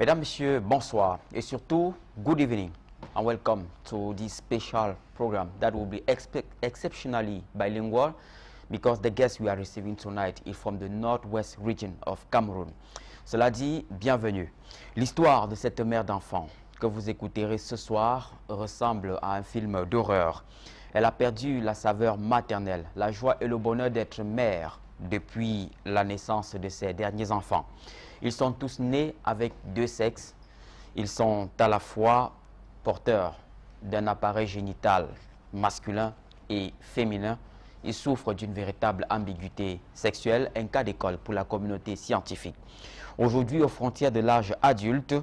Mesdames, Messieurs, bonsoir et surtout, good evening and welcome to this special program that will be exceptionally bilingual because the guest we are receiving tonight is from the northwest region of Cameroon. Cela dit, bienvenue. L'histoire de cette mère d'enfant que vous écouterez ce soir ressemble à un film d'horreur. Elle a perdu la saveur maternelle, la joie et le bonheur d'être mère depuis la naissance de ses derniers enfants. Ils sont tous nés avec deux sexes. Ils sont à la fois porteurs d'un appareil génital masculin et féminin. Ils souffrent d'une véritable ambiguïté sexuelle, un cas d'école pour la communauté scientifique. Aujourd'hui, aux frontières de l'âge adulte,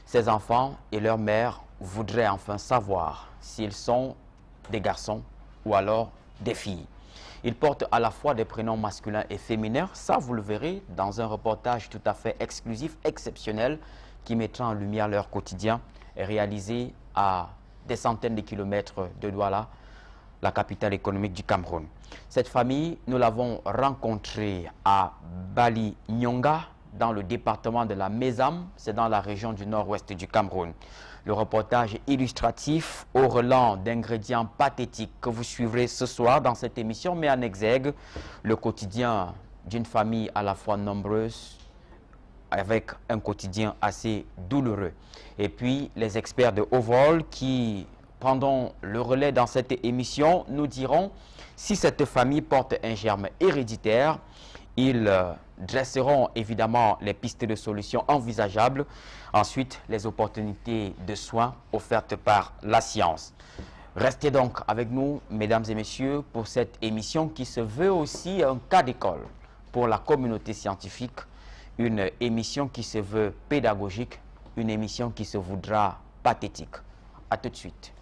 ces enfants et leurs mères voudraient enfin savoir s'ils sont des garçons ou alors des filles. Ils portent à la fois des prénoms masculins et féminins. Ça, vous le verrez dans un reportage tout à fait exclusif, exceptionnel, qui mettra en lumière leur quotidien, réalisé à des centaines de kilomètres de Douala, la capitale économique du Cameroun. Cette famille, nous l'avons rencontrée à Bali Nyonga, dans le département de la Mézam, c'est dans la région du nord-ouest du Cameroun. Le reportage illustratif au relent d'ingrédients pathétiques que vous suivrez ce soir dans cette émission met en exergue le quotidien d'une famille à la fois nombreuse avec un quotidien assez douloureux. Et puis les experts de haut vol qui prendront le relais dans cette émission nous diront si cette famille porte un germe héréditaire. Ils dresseront évidemment les pistes de solutions envisageables. Ensuite, les opportunités de soins offertes par la science. Restez donc avec nous, mesdames et messieurs, pour cette émission qui se veut aussi un cas d'école pour la communauté scientifique. Une émission qui se veut pédagogique, une émission qui se voudra pathétique. A tout de suite.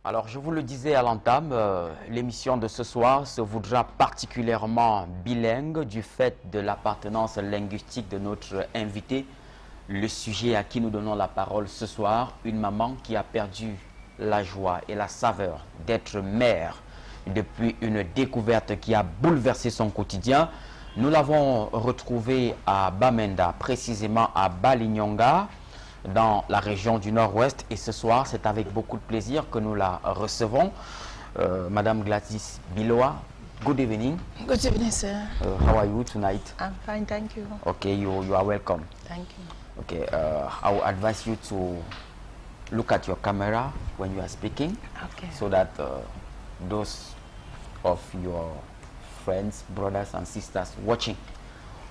Alors, je vous le disais à l'entame, l'émission de ce soir se voudra particulièrement bilingue du fait de l'appartenance linguistique de notre invité. Le sujet à qui nous donnons la parole ce soir, une maman qui a perdu la joie et la saveur d'être mère depuis une découverte qui a bouleversé son quotidien. Nous l'avons retrouvée à Bamenda, précisément à Bali Nyonga, dans la région du nord-ouest, et ce soir c'est avec beaucoup de plaisir que nous la recevons. Madame Gladys Biloa, good evening. Good evening, sir. How are you tonight? I'm fine, thank you. Okay, you are welcome. Thank you. Okay, I will advise you to look at your camera when you are speaking, Okay. so that those of your friends, brothers and sisters watching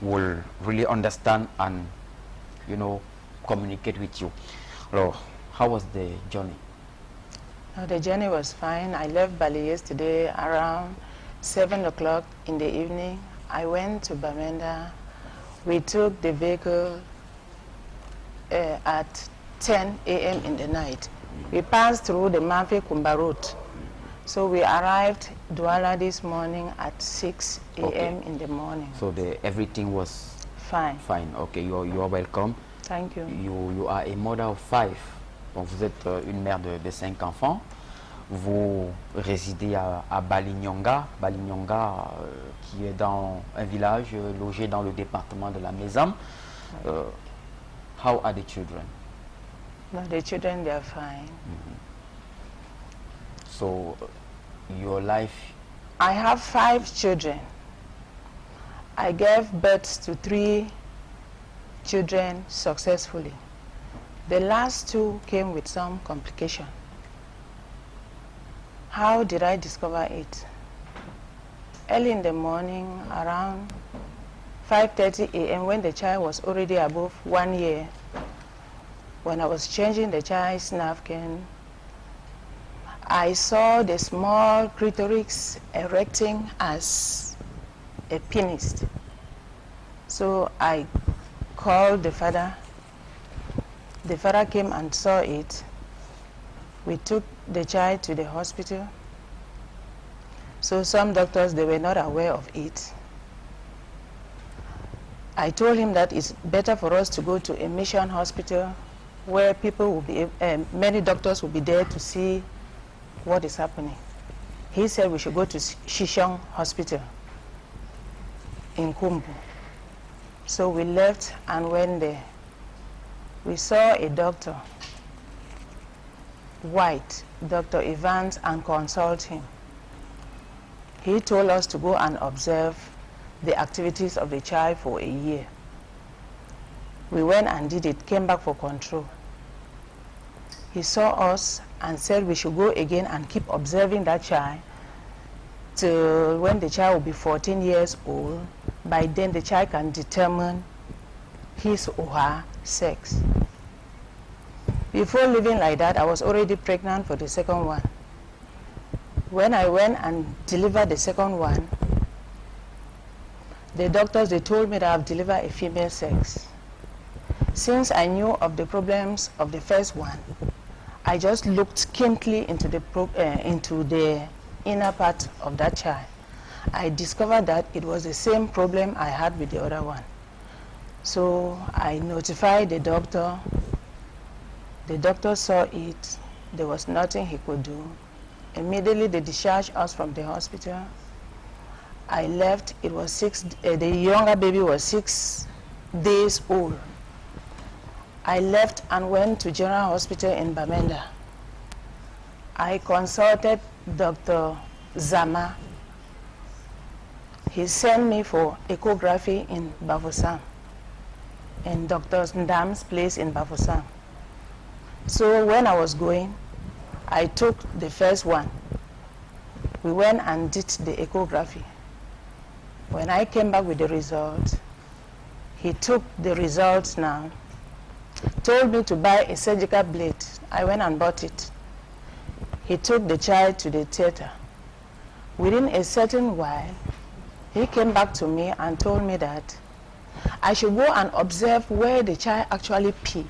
will really understand and, you know, communicate with you. So, how was the journey? The journey was fine. I left Bali yesterday around 7 o'clock in the evening. I went to Bamenda. We took the vehicle at 10 a.m. in the night. We passed through the Mafe Kumba route. So we arrived Douala this morning at 6 a.m. in the morning. So everything was fine. Fine. Okay, you are welcome. Thank you. You are a mother of 5. Donc vous êtes une mère de 5 enfants. Vous résidez à Bali Nyonga, qui est dans un village logé dans le département de la Mézam. How are the children? No, the children, they are fine. Mm-hmm. So your life? I have 5 children. I gave birth to 3 children successfully. The last 2 came with some complication. How did I discover it? Early in the morning, around 5:30 a.m., when the child was already above 1 year, when I was changing the child's napkin, I saw the small clitoris erecting as a penis. So I called the father. The father came and saw it. We took the child to the hospital. So some doctors, they were not aware of it. I told him that it's better for us to go to a mission hospital where people will be, many doctors will be there to see what is happening. He said we should go to Shishong Hospital in Kumbu. So we left and went there. We saw a doctor, white, Dr. Evans, and consult him. He told us to go and observe the activities of the child for a year. We went and did it, came back for control. He saw us and said we should go again and keep observing that child till when the child will be 14 years old. By then the child can determine his or her sex. Before leaving like that, I was already pregnant for the second one. When I went and delivered the second one, the doctors, they told me that I've delivered a female sex. Since I knew of the problems of the first one, I just looked keenly into the inner part of that child. I discovered that it was the same problem I had with the other one. So I notified the doctor. The doctor saw it. There was nothing he could do. Immediately they discharged us from the hospital. I left. It was the younger baby was 6 days old. I left and went to General Hospital in Bamenda. I consulted Dr. Zama. He sent me for echography in Bafoussam, in Dr. Ndam's place in Bafoussam. So when I was going, I took the first one. We went and did the echography. When I came back with the results, he took the results now, told me to buy a surgical blade. I went and bought it. He took the child to the theater. Within a certain while, he came back to me and told me that I should go and observe where the child actually peed.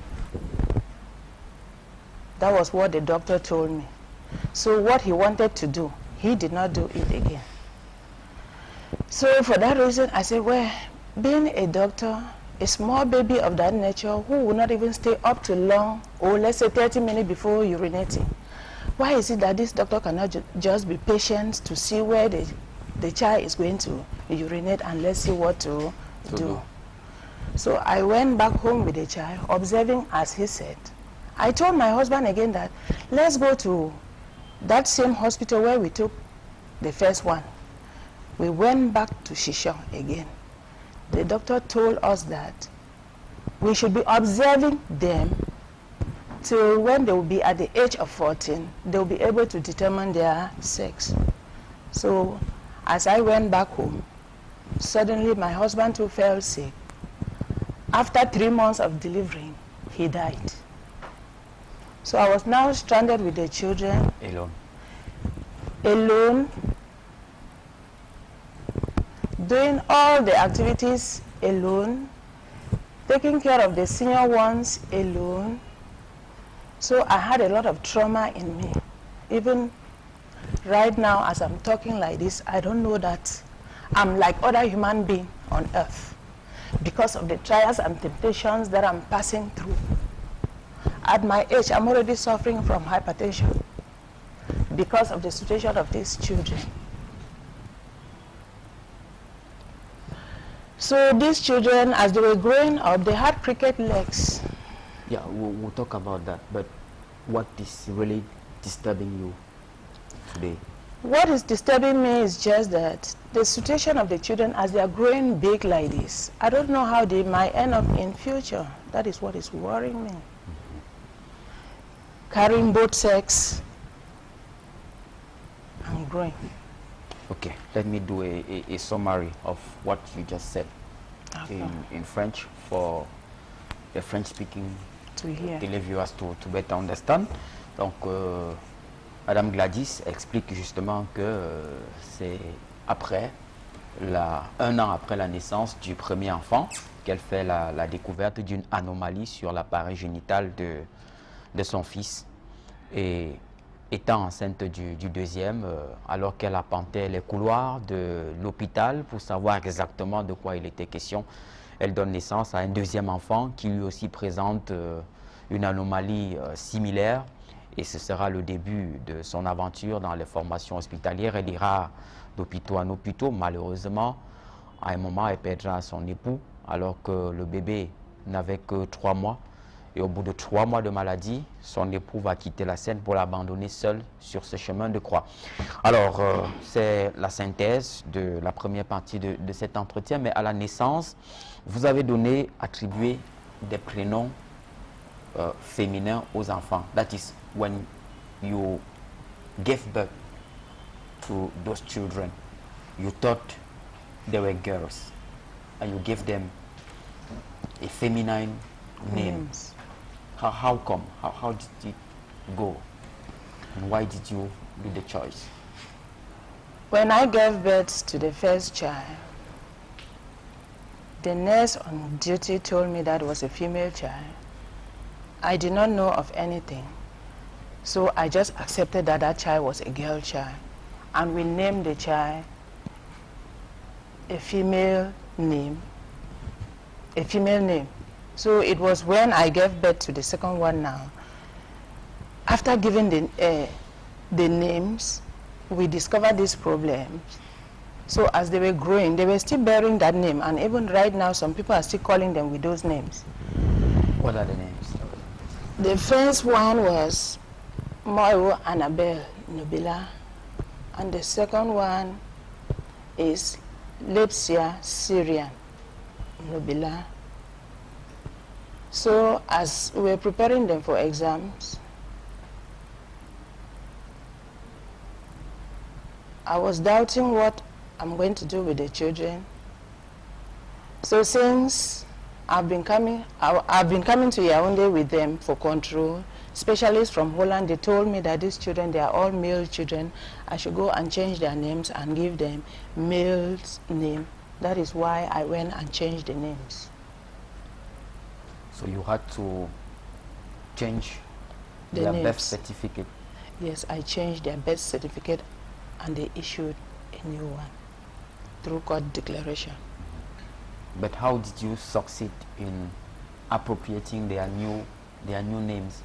That was what the doctor told me. So what he wanted to do, he did not do it again. So for that reason, I said, well, being a doctor, a small baby of that nature who will not even stay up to long, or let's say 30 minutes before urinating, why is it that this doctor cannot just be patient to see where the child is going to urinate and let's see what to do? So I went back home with the child, observing as he said. I told my husband again that let's go to that same hospital where we took the first one. We went back to Shishong again. The doctor told us that we should be observing them till when they will be at the age of 14, they will be able to determine their sex. So as I went back home, suddenly my husband too fell sick. After 3 months of delivering, he died. So I was now stranded with the children. Alone. Doing all the activities alone. Taking care of the senior ones alone. So I had a lot of trauma in me. Even right now as I'm talking like this, I don't know that I'm like other human beings on earth because of the trials and temptations that I'm passing through. At my age, I'm already suffering from hypertension because of the situation of these children. So these children, as they were growing up, they had cricket legs. Yeah, we'll talk about that, but what is really disturbing you today? What is disturbing me is just that the situation of the children as they are growing big like this, I don't know how they might end up in future. That is what is worrying me. Carrying both sex and growing. Okay, let me do a summary of what you just said in French for the French-speaking televiewers to better understand. Donc, Madame Gladys explique justement que c'est après, un an après la naissance du premier enfant, qu'elle fait la découverte d'une anomalie sur l'appareil génital de son fils. Et étant enceinte du deuxième, alors qu'elle arpentait les couloirs de l'hôpital pour savoir exactement de quoi il était question, elle donne naissance à un deuxième enfant qui lui aussi présente une anomalie similaire. et ce sera le début de son aventure dans les formations hospitalières. Elle ira d'hôpitaux en hôpitaux. Malheureusement, à un moment, elle perdra son époux alors que le bébé n'avait que 3 mois. Et au bout de 3 mois de maladie, son époux va quitter la scène pour l'abandonner seul sur ce chemin de croix. Alors, c'est la synthèse de la première partie de cet entretien. Mais à la naissance, vous avez attribué des prénoms féminins aux enfants. That is when you gave birth to those children, you thought they were girls, and you gave them a feminine name. How come? How did it go? And why did you do the choice? When I gave birth to the first child, the nurse on duty told me that was a female child. I did not know of anything. So I just accepted that that child was a girl child. And we named the child a female name. So it was when I gave birth to the second one now. After giving the names, we discovered these problems. So as they were growing, they were still bearing that name. And even right now, some people are still calling them with those names. What are the names? The first one was Moyo Annabelle Nobila. And the second one is Lepsia Syrian Nobila. So as we were preparing them for exams, I was doubting what I'm going to do with the children. So since I've been coming to Yaoundé with them for control, specialists from Holland, they told me that these children, they are all male children. I should go and change their names and give them male's name. That is why I went and changed the names. So you had to change their birth certificate? Yes, I changed their birth certificate and they issued a new one through court declaration. But how did you succeed in appropriating their new names?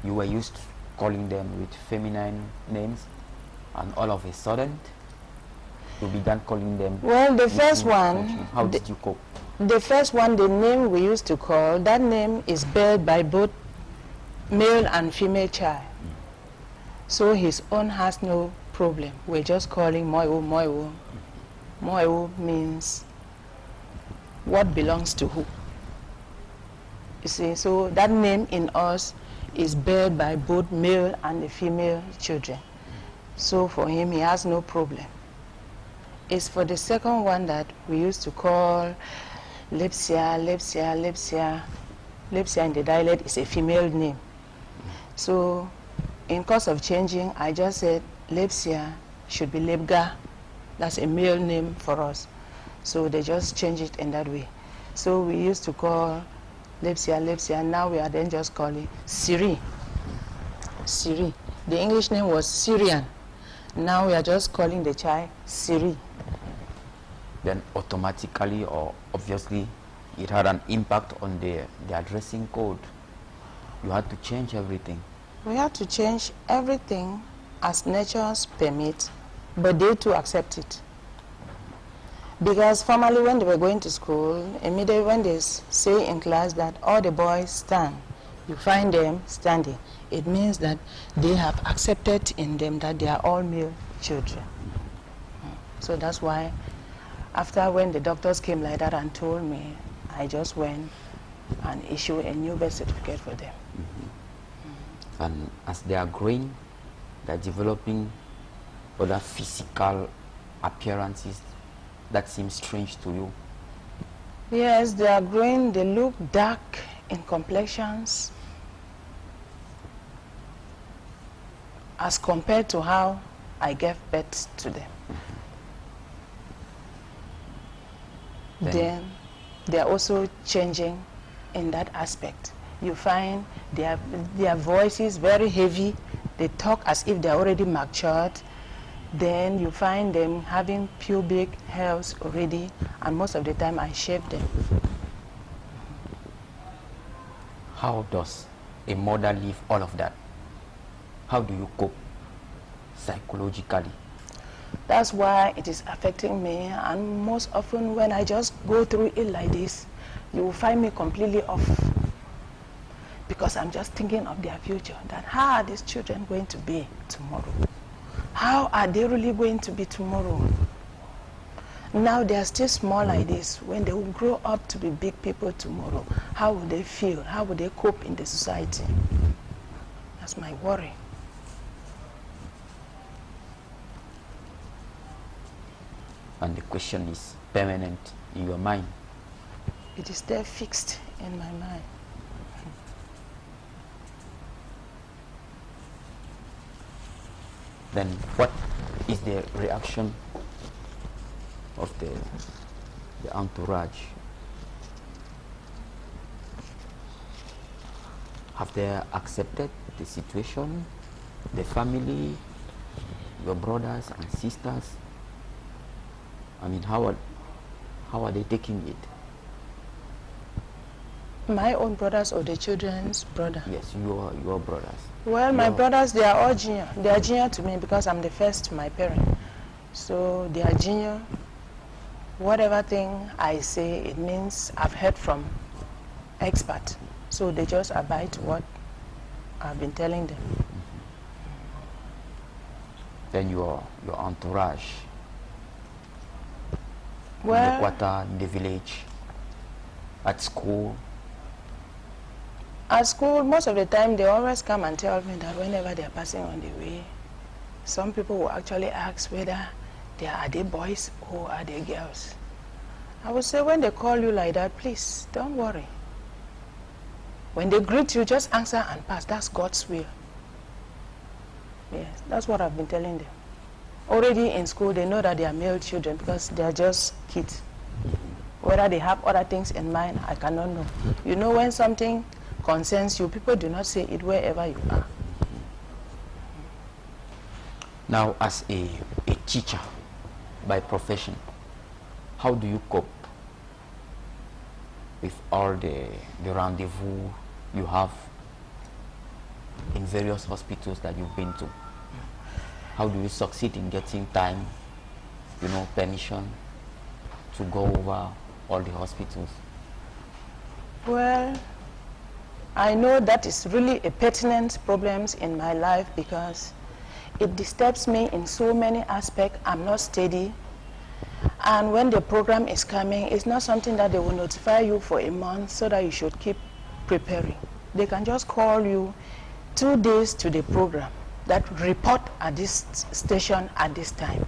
You were used to calling them with feminine names, and all of a sudden you began calling them. Well, the first one. How did you cope? The first one, the name we used to call, that name is beared by both male and female child. So his own has no problem. We're just calling Moyo Moyo. Moyo means what belongs to who. You see, so that name in us is beared by both male and the female children. So for him, he has no problem. It's for the second one that we used to call Lepsia. Lepsia in the dialect is a female name. So in course of changing, I just said Lepsia should be Lebga. That's a male name for us. So they just changed it in that way. So we used to call Lepsia, now we are then just calling Siri. The English name was Syrian. Now we are just calling the child Siri. Then automatically or obviously it had an impact on the addressing code. You had to change everything. We had to change everything as nature's permit, but they too accept it. Because formerly when they were going to school, immediately when they say in class that all the boys stand, you find them standing. It means that they have accepted in them that they are all male children. So that's why after when the doctors came like that and told me, I just went and issued a new birth certificate for them. And as they are growing, they're developing other physical appearances that seem strange to you. Yes, they are growing. They look dark in complexions as compared to how I gave birth to them. Then they are also changing in that aspect. You find their voices very heavy. They talk as if they're already matured. Then you find them having pubic hairs already, and most of the time I shave them. How does a mother leave all of that? How do you cope psychologically? That's why it is affecting me, and most often when I just go through it like this, you will find me completely off, because I'm just thinking of their future, that how are these children going to be tomorrow? How are they really going to be tomorrow? Now they are still small like this. When they will grow up to be big people tomorrow, how will they feel? How will they cope in the society? That's my worry. And the question is permanent in your mind. It is there fixed in my mind. Then what is the reaction of the entourage? Have they accepted the situation? The family, your brothers and sisters? I mean, how are they taking it? My own brothers or the children's brother? Yes, your brothers. Well, my brothers, they are all junior. They are junior to me because I'm the first to my parent. So they are junior. Whatever thing I say, it means I've heard from expert. So they just abide to what I've been telling them. Then your entourage, Well, in the quarter, in the village, at school. At school, most of the time, they always come and tell me that whenever they are passing on the way, some people will actually ask whether are they boys or are they girls. I would say when they call you like that, please, don't worry. When they greet you, just answer and pass. That's God's will. Yes, that's what I've been telling them. Already in school, they know that they are male children because they are just kids. Whether they have other things in mind, I cannot know. You know, when something concerns you, people do not say it wherever you are. Now, as a teacher by profession, how do you cope with all the rendezvous you have in various hospitals that you've been to? How do you succeed in getting time, permission to go over all the hospitals? Well, I know that is really a pertinent problem in my life because it disturbs me in so many aspects. I'm not steady. And when the program is coming, it's not something that they will notify you for a month so that you should keep preparing. They can just call you 2 days to the program that report at this station at this time.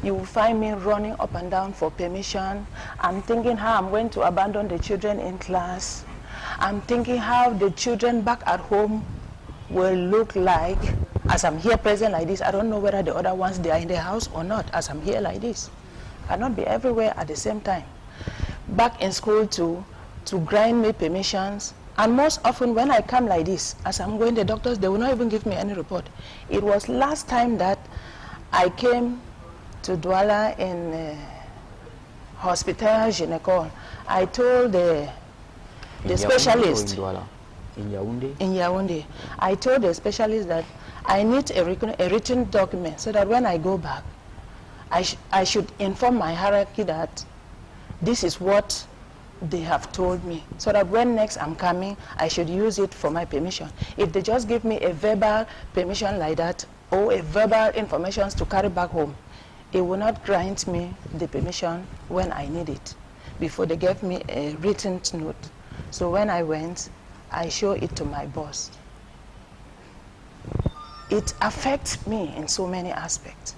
You will find me running up and down for permission. I'm thinking how I'm going to abandon the children in class. I'm thinking how the children back at home will look like as I'm here present like this. I don't know whether the other ones, they are in the house or not as I'm here like this. I cannot be everywhere at the same time. Back in school to grind me permissions. And most often when I come like this, as I'm going to the doctors, they will not even give me any report. It was last time that I came to Douala in Hospital Ginecol. I told the specialist in Yaoundé? In Yaoundé. I told the specialist that I need a written document so that when I go back, I should inform my hierarchy that this is what they have told me, so that when next I'm coming, I should use it for my permission. If they just give me a verbal permission like that, or a verbal information to carry back home, it will not grant me the permission when I need it, before they gave me a written note. So when I went, I showed it to my boss. It affects me in so many aspects.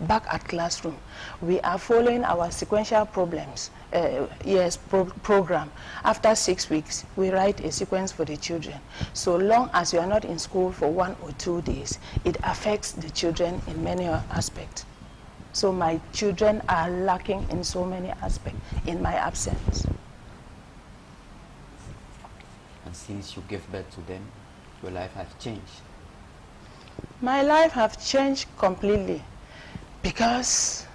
Back at classroom, we are following our sequential problems, program. After 6 weeks, we write a sequence for the children. So long as you are not in school for 1 or 2 days, it affects the children in many aspects. So my children are lacking in so many aspects in my absence. And since you gave birth to them, your life has changed. My life has changed completely because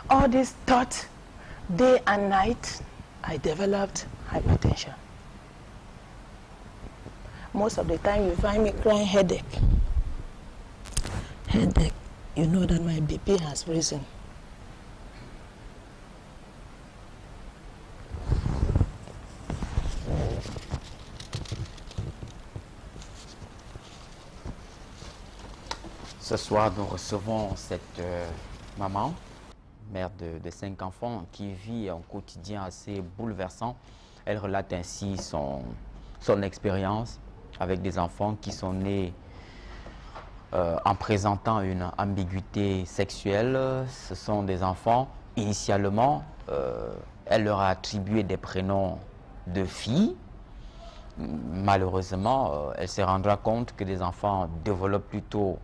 all this thought, day and night, I developed hypertension. most of the time you find me crying headache. Headache, you know that my BP has risen. Ce soir, nous recevons cette maman, mère de 5 enfants, qui vit un quotidien assez bouleversant. Elle relate ainsi son expérience avec des enfants qui sont nés en présentant une ambiguïté sexuelle. Ce sont des enfants, initialement, elle leur a attribué des prénoms de filles. Malheureusement, elle se rendra compte que des enfants développent plutôt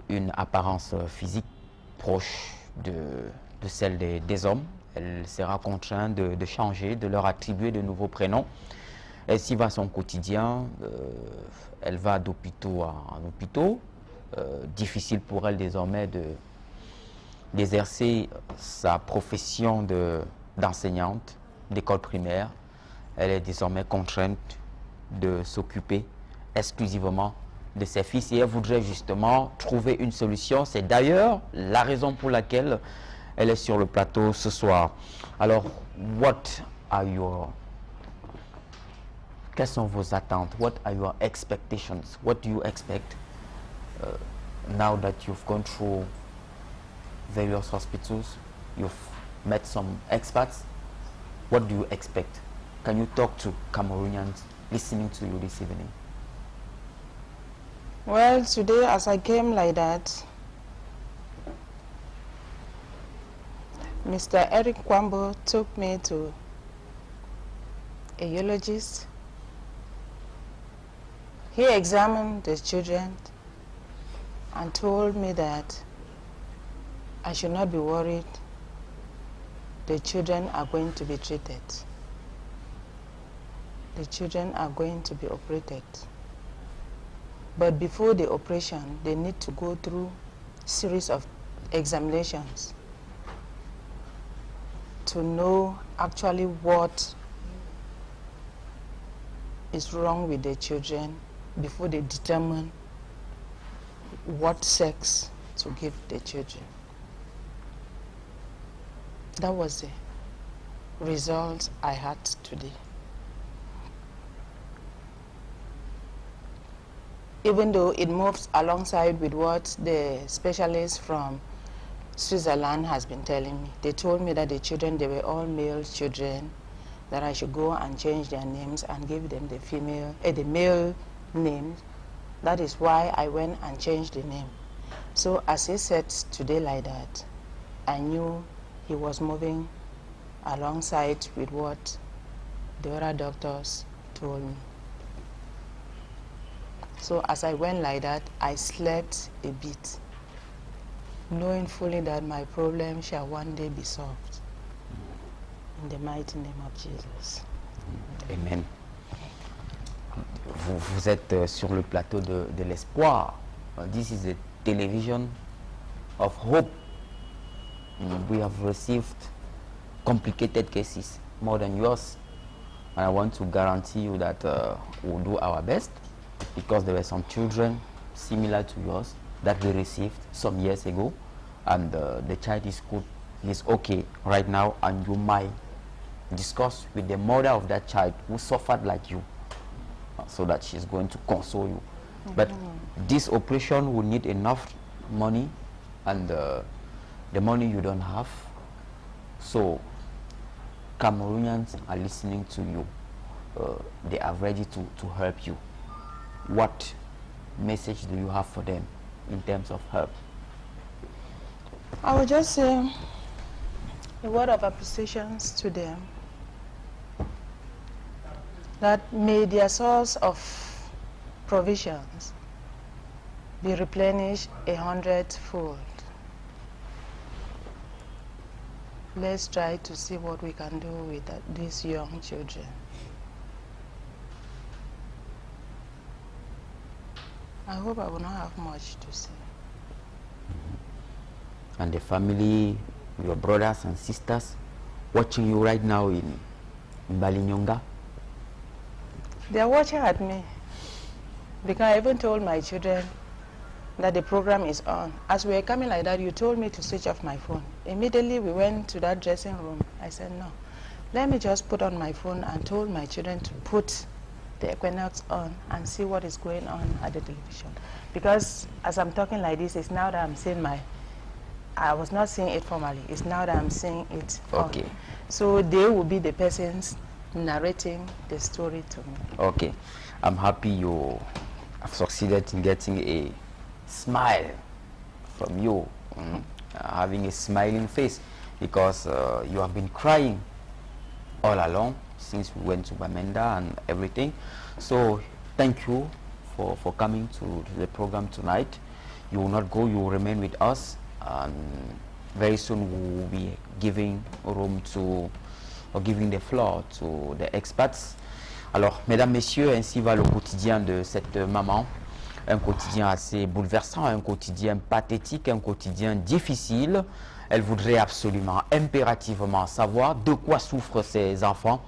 une apparence physique proche de celle des hommes. Elle sera contrainte de changer, de leur attribuer de nouveaux prénoms. Elle s'y va son quotidien, elle va d'hôpitaux en hôpitaux. Difficile pour elle désormais d'exercer sa profession d'enseignante d'école primaire. Elle est désormais contrainte de s'occuper exclusivement de ses fils et elle voudrait justement trouver une solution. C'est d'ailleurs la raison pour laquelle elle est sur le plateau ce soir. Alors, quelles sont vos attentes? What are your expectations? What do you expect now that you've gone through various hospitals? You've met some experts. What do you expect? Can you talk to Cameroonians listening to you this evening? Well, today as I came like that, Mr. Eric Kwambo took me to a urologist. He examined the children and told me that I should not be worried. The children are going to be treated. The children are going to be operated. But before the operation, they need to go through a series of examinations to know actually what is wrong with the children before they determine what sex to give the children. That was the result I had today. Even though it moves alongside with what the specialist from Switzerland has been telling me. They told me that the children, they were all male children, that I should go and change their names and give them the male names. That is why I went and changed the name. So as he said today like that, I knew he was moving alongside with what the other doctors told me. So as I went like that, I slept a bit, knowing fully that my problem shall one day be solved. In the mighty name of Jesus. Amen. Vous êtes sur le plateau de l'espoir. This is a television of hope. We have received complicated cases, more than yours. And I want to guarantee you that we'll do our best, because there were some children similar to yours that we received some years ago, and the child is good, he's okay right now, and you might discuss with the mother of that child who suffered like you, so that she's going to console you. But this operation will need enough money, and the money you don't have. So Cameroonians are listening to you. They are ready to help you. What message do you have for them in terms of help? I would just say a word of appreciation to them, that may their source of provisions be replenished 100-fold. Let's try to see what we can do with these young children. I hope I will not have much to say. And the family, your brothers and sisters watching you right now in Balinyonga? They are watching at me. Because I even told my children that the program is on. As we were coming like that, you told me to switch off my phone. Immediately we went to that dressing room. I said, no, let me just put on my phone, and told my children to put the Equinox on and see what is going on at the television. Because as I'm talking like this, it's now that I'm seeing I was not seeing it formally. It's now that I'm seeing it. Okay. So they will be the persons narrating the story to me. Okay. I'm happy you have succeeded in getting a smile from you, having a smiling face, because you have been crying all along since we went to Bamenda and everything. So thank you for coming to the program tonight. You will not go, you will remain with us, and very soon we will be giving room to, or giving the floor to the experts. Alors, mesdames, messieurs, ainsi va le quotidien de cette maman. Un quotidien assez bouleversant, un quotidien pathétique, un quotidien difficile. Elle voudrait absolument, impérativement savoir de quoi souffrent ses enfants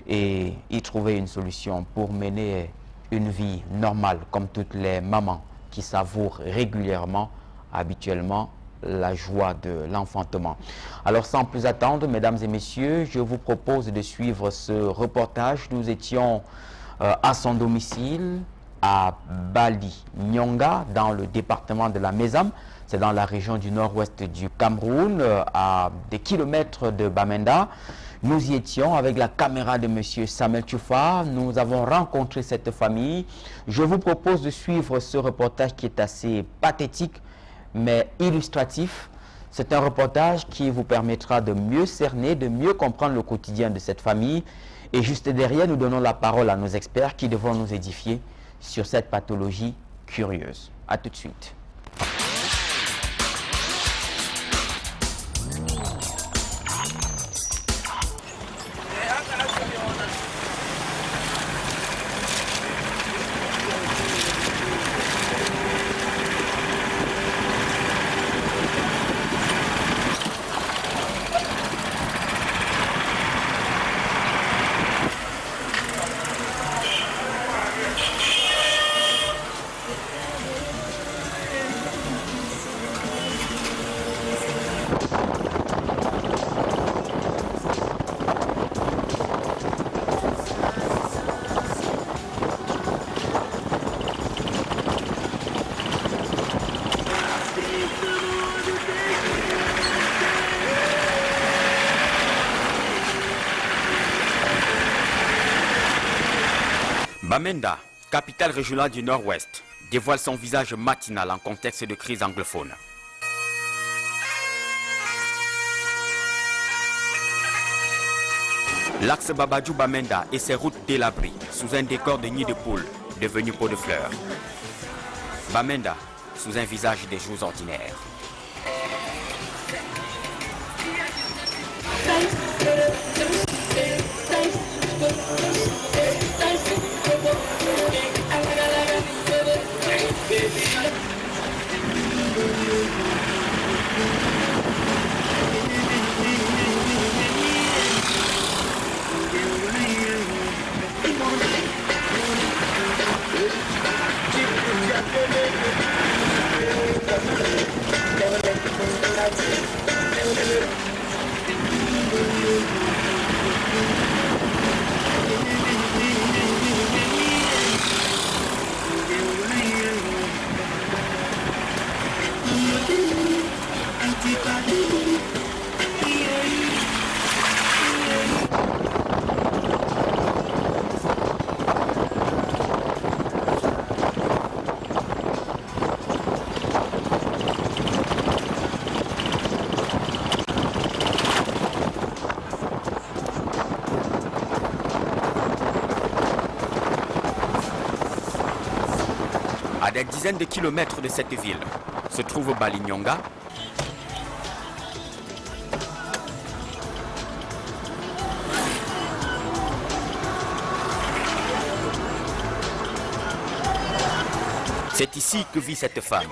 et y trouver une solution pour mener une vie normale, comme toutes les mamans qui savourent régulièrement, habituellement, la joie de l'enfantement. Alors sans plus attendre, mesdames et messieurs, je vous propose de suivre ce reportage. Nous étions à son domicile à Bali Nyonga, dans le département de la Mézam. C'est dans la région du nord-ouest du Cameroun, à des kilomètres de Bamenda. Nous y étions avec la caméra de M. Samuel Tchoufa. Nous avons rencontré cette famille. Je vous propose de suivre ce reportage qui est assez pathétique, mais illustratif. C'est un reportage qui vous permettra de mieux cerner, de mieux comprendre le quotidien de cette famille. Et juste derrière, nous donnons la parole à nos experts qui devront nous édifier sur cette pathologie curieuse. A tout de suite. Bamenda, capitale régionale du Nord-Ouest, dévoile son visage matinal en contexte de crise anglophone. L'axe Babadjou-Bamenda et ses routes délabrées sous un décor de nid de poule devenu pot de fleurs. Bamenda sous un visage des jours ordinaires. À des dizaines de kilomètres de cette ville se trouve Bali Nyonga. C'est ici que vit cette femme.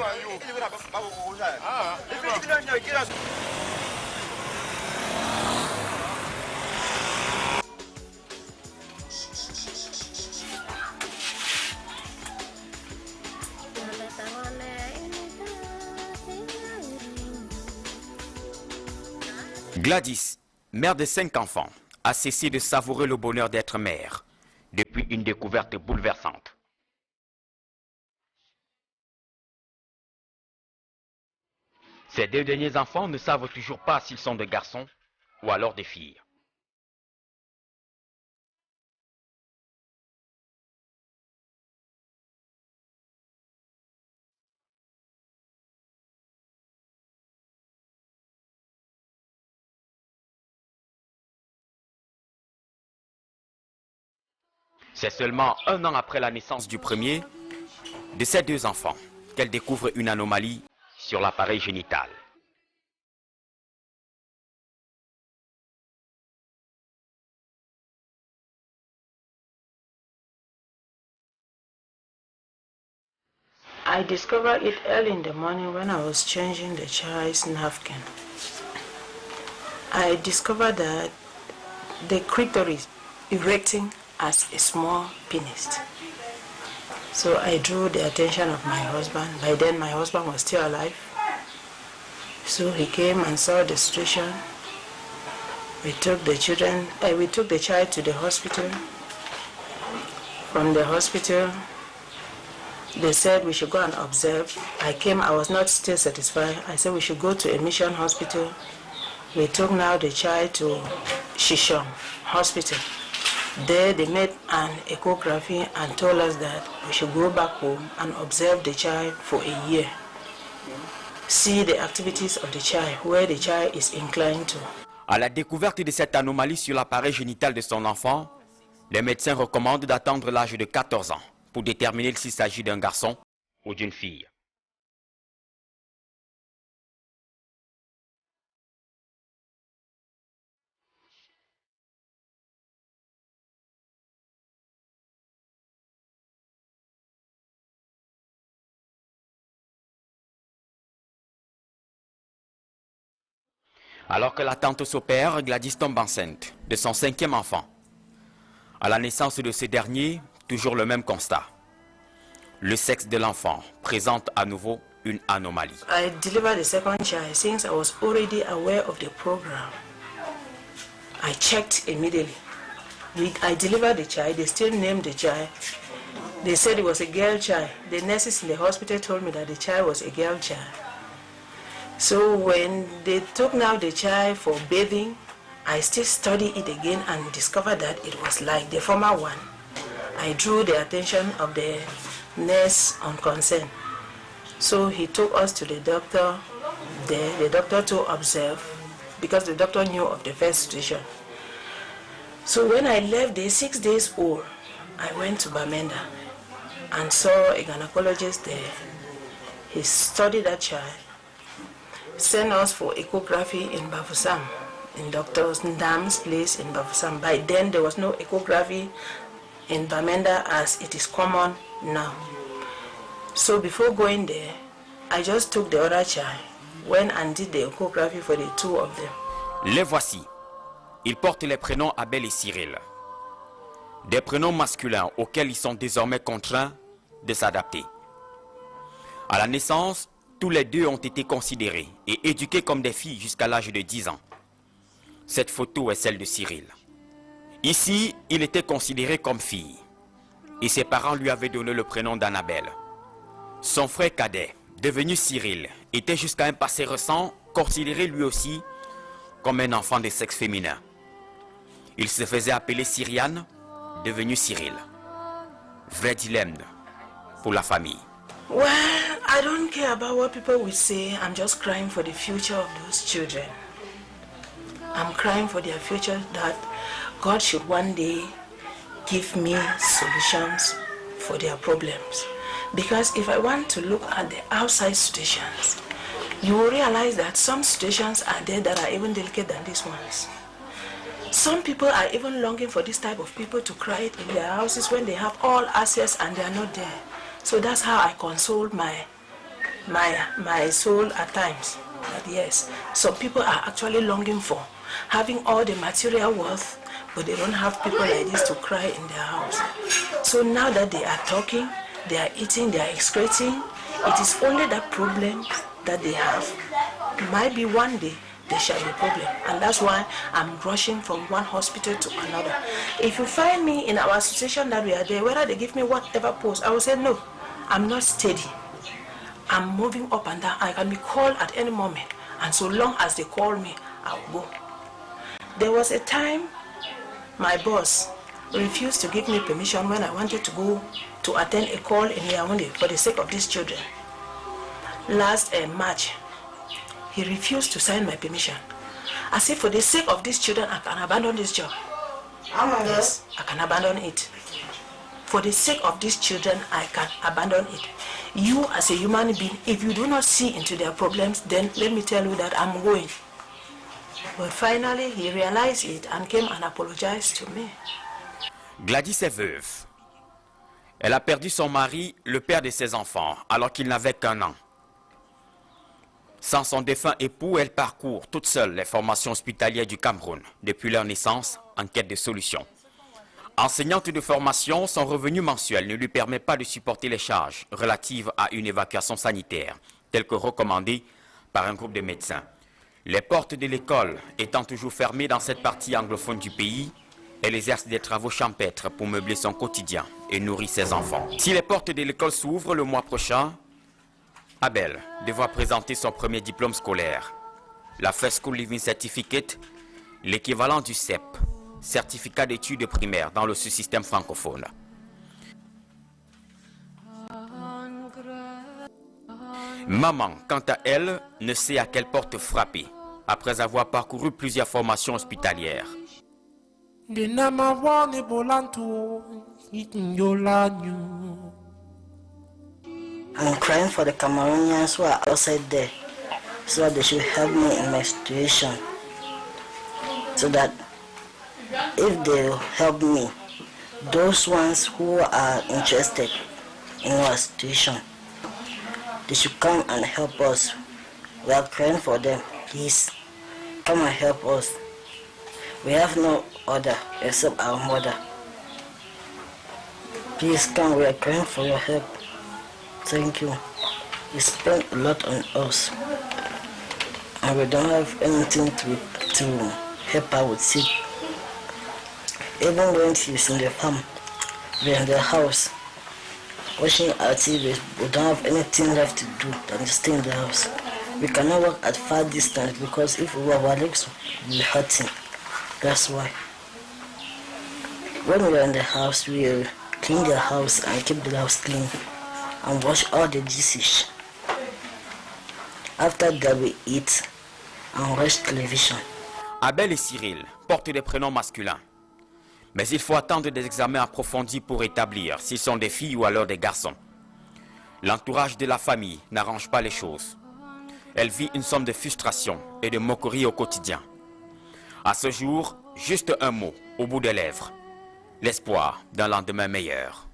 Gladys, mère de 5 enfants, a cessé de savourer le bonheur d'être mère depuis une découverte bouleversante. Ces 2 derniers enfants ne savent toujours pas s'ils sont des garçons ou alors des filles. C'est seulement 1 an après la naissance du premier de ces 2 enfants qu'elle découvre une anomalie sur l'appareil génital. I discovered it early in the morning when I was changing the child's napkin. I discovered that the clitoris erecting as a small penis. So I drew the attention of my husband. By then my husband was still alive. So he came and saw the situation. We took the child to the hospital. From the hospital, they said we should go and observe. I was not still satisfied. I said we should go to a mission hospital. We took now the child to Shishong Hospital. There they made an echography and told us that we should go back home and observe the child for a year. See the activities of the child, where the child is inclined to. À la découverte de cette anomalie sur l'appareil génital de son enfant, les médecins recommandent d'attendre l'âge de 14 ans pour déterminer s'il s'agit d'un garçon ou d'une fille. Alors que la tante s'opère, Gladys tombe enceinte de son 5e enfant. À la naissance de ce dernier, toujours le même constat. Le sexe de l'enfant présente à nouveau une anomalie. I delivered the second child since I was already aware of the program. I checked immediately. I delivered the child, they still named the child. They said it was a girl child. The nurses in the hospital told me that the child was a girl child. So when they took now the child for bathing, I still studied it again and discovered that it was like the former one. I drew the attention of the nurse on concern. So he took us to the doctor there, the doctor to observe, because the doctor knew of the first situation. So when I left there, 6 days old, I went to Bamenda and saw a gynecologist there. He studied that child, sent us for echography in Bafusam, in Dr. Ndam's place in Bafusam. By then there was no echography in Bamenda as it is common now. So before going there, I just took the other child, went and did the echography for the 2 of them. Les voici. Ils portent les prénoms Abel et Cyril. Des prénoms masculins auxquels ils sont désormais contraints de s'adapter. À la naissance, tous les 2 ont été considérés et éduqués comme des filles jusqu'à l'âge de 10 ans. Cette photo est celle de Cyril. Ici, il était considéré comme fille et ses parents lui avaient donné le prénom d'Annabelle. Son frère cadet, devenu Cyril, était jusqu'à un passé récent considéré lui aussi comme un enfant de sexe féminin. Il se faisait appeler Cyriane, devenu Cyril. Vrai dilemme pour la famille. Well, I don't care about what people will say. I'm just crying for the future of those children. I'm crying for their future, that God should one day give me solutions for their problems. Because if I want to look at the outside situations, you will realize that some situations are there that are even delicate than these ones. Some people are even longing for this type of people to cry it in their houses when they have all access and they are not there. So that's how I console my soul at times. That yes, some people are actually longing for having all the material wealth, but they don't have people like this to cry in their house. So now that they are talking, they are eating, they are excreting, it is only that problem that they have. Might be one day there shall be a problem. And that's why I'm rushing from one hospital to another. If you find me in our situation that we are there, whether they give me whatever post, I will say, no, I'm not steady. I'm moving up and down. I can be called at any moment. And so long as they call me, I'll go. There was a time my boss refused to give me permission when I wanted to go to attend a call in Yaoundé for the sake of these children. Last March, he refused to sign my permission. As if for the sake of these children, I can abandon this job. Yes, I can abandon it. For the sake of these children, I can abandon it. You as a human being, if you do not see into their problems, then let me tell you that I'm going. But finally, he realized it and came and apologized to me. Gladys est veuve. Elle a perdu son mari, le père de ses enfants, alors qu'il n'avait qu'1 an. Sans son défunt époux, elle parcourt toute seule les formations hospitalières du Cameroun, depuis leur naissance, en quête de solutions. Enseignante de formation, son revenu mensuel ne lui permet pas de supporter les charges relatives à une évacuation sanitaire, telle que recommandée par un groupe de médecins. Les portes de l'école étant toujours fermées dans cette partie anglophone du pays, elle exerce des travaux champêtres pour meubler son quotidien et nourrir ses enfants. Si les portes de l'école s'ouvrent le mois prochain, Abel devra présenter son premier diplôme scolaire, la First School Living Certificate, l'équivalent du CEP, certificat d'études primaires dans le sous-système francophone. Maman, quant à elle, ne sait à quelle porte frapper, après avoir parcouru plusieurs formations hospitalières. I'm crying for the Cameroonians who are outside there, so that they should help me in my situation, so that if they help me, those ones who are interested in our situation, they should come and help us. We are crying for them. Please, come and help us. We have no other except our mother. Please come, we are crying for your help. Thank you. You spend a lot on us, and we don't have anything to help her with sick. Even when she's in the farm, we're in the house, watching our TV, we don't have anything left to do than to stay in the house. We cannot work at far distance because if we were our legs, we'll be hurting. That's why. When we are in the house, we clean the house and keep the house clean and wash all the dishes. After that, we eat and watch television. Abel et Cyril portent des prénoms masculins. Mais il faut attendre des examens approfondis pour établir s'ils sont des filles ou alors des garçons. L'entourage de la famille n'arrange pas les choses. Elle vit une somme de frustration et de moquerie au quotidien. À ce jour, juste un mot au bout des lèvres. L'espoir d'un lendemain meilleur.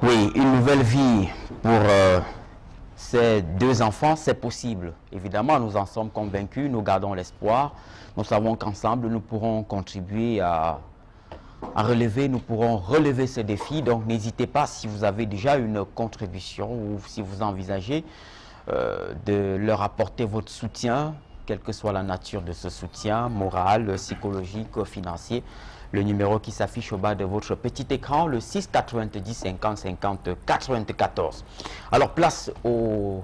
Oui, une nouvelle vie pour ces 2 enfants, c'est possible. Évidemment, nous en sommes convaincus, nous gardons l'espoir. Nous savons qu'ensemble, nous pourrons contribuer à relever, nous pourrons relever ces défis. Donc, n'hésitez pas si vous avez déjà une contribution ou si vous envisagez de leur apporter votre soutien, quelle que soit la nature de ce soutien, moral, psychologique, financier. Le numéro qui s'affiche au bas de votre petit écran, le 6 90 50 50 94. Alors, place aux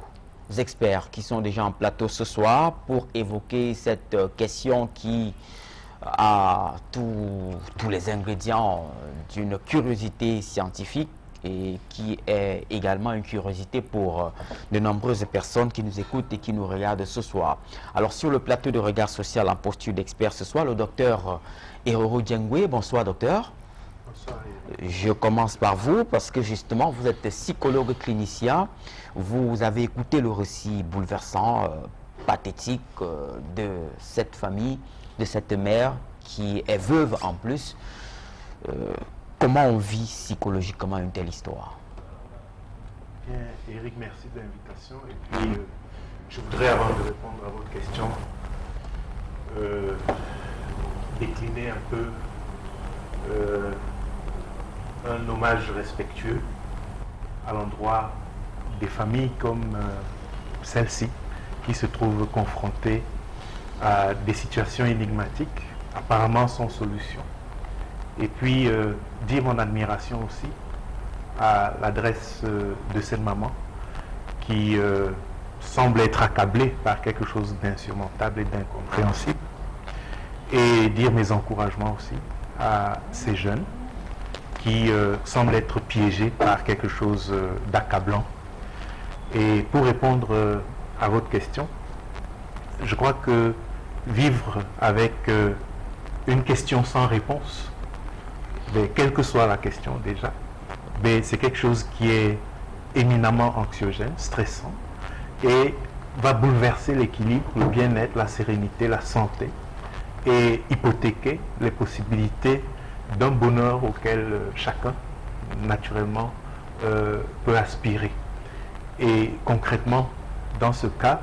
experts qui sont déjà en plateau ce soir pour évoquer cette question qui a tous les ingrédients d'une curiosité scientifique et qui est également une curiosité pour de nombreuses personnes qui nous écoutent et qui nous regardent ce soir. Alors sur le plateau de Regard Social en posture d'expert ce soir, le docteur Eroro Djengwe. Bonsoir docteur. Bonsoir. Je commence par vous parce que justement vous êtes psychologue clinicien. Vous avez écouté le récit bouleversant, pathétique de cette famille, de cette mère qui est veuve en plus. Comment on vit psychologiquement une telle histoire? Bien, Eric, merci de l'invitation. Et puis, je voudrais, avant de répondre à votre question, décliner un peu un hommage respectueux à l'endroit des familles comme celle-ci, qui se trouvent confrontées à des situations énigmatiques, apparemment sans solution. Et puis, dire mon admiration aussi à l'adresse de cette maman qui semble être accablée par quelque chose d'insurmontable et d'incompréhensible. Et dire mes encouragements aussi à ces jeunes qui semblent être piégés par quelque chose d'accablant. Et pour répondre à votre question, je crois que vivre avec une question sans réponse, quelle que soit la question déjà, c'est quelque chose qui est éminemment anxiogène, stressant, et va bouleverser l'équilibre, le bien-être, la sérénité, la santé, et hypothéquer les possibilités d'un bonheur auquel chacun, naturellement, peut aspirer. Et concrètement, dans ce cas,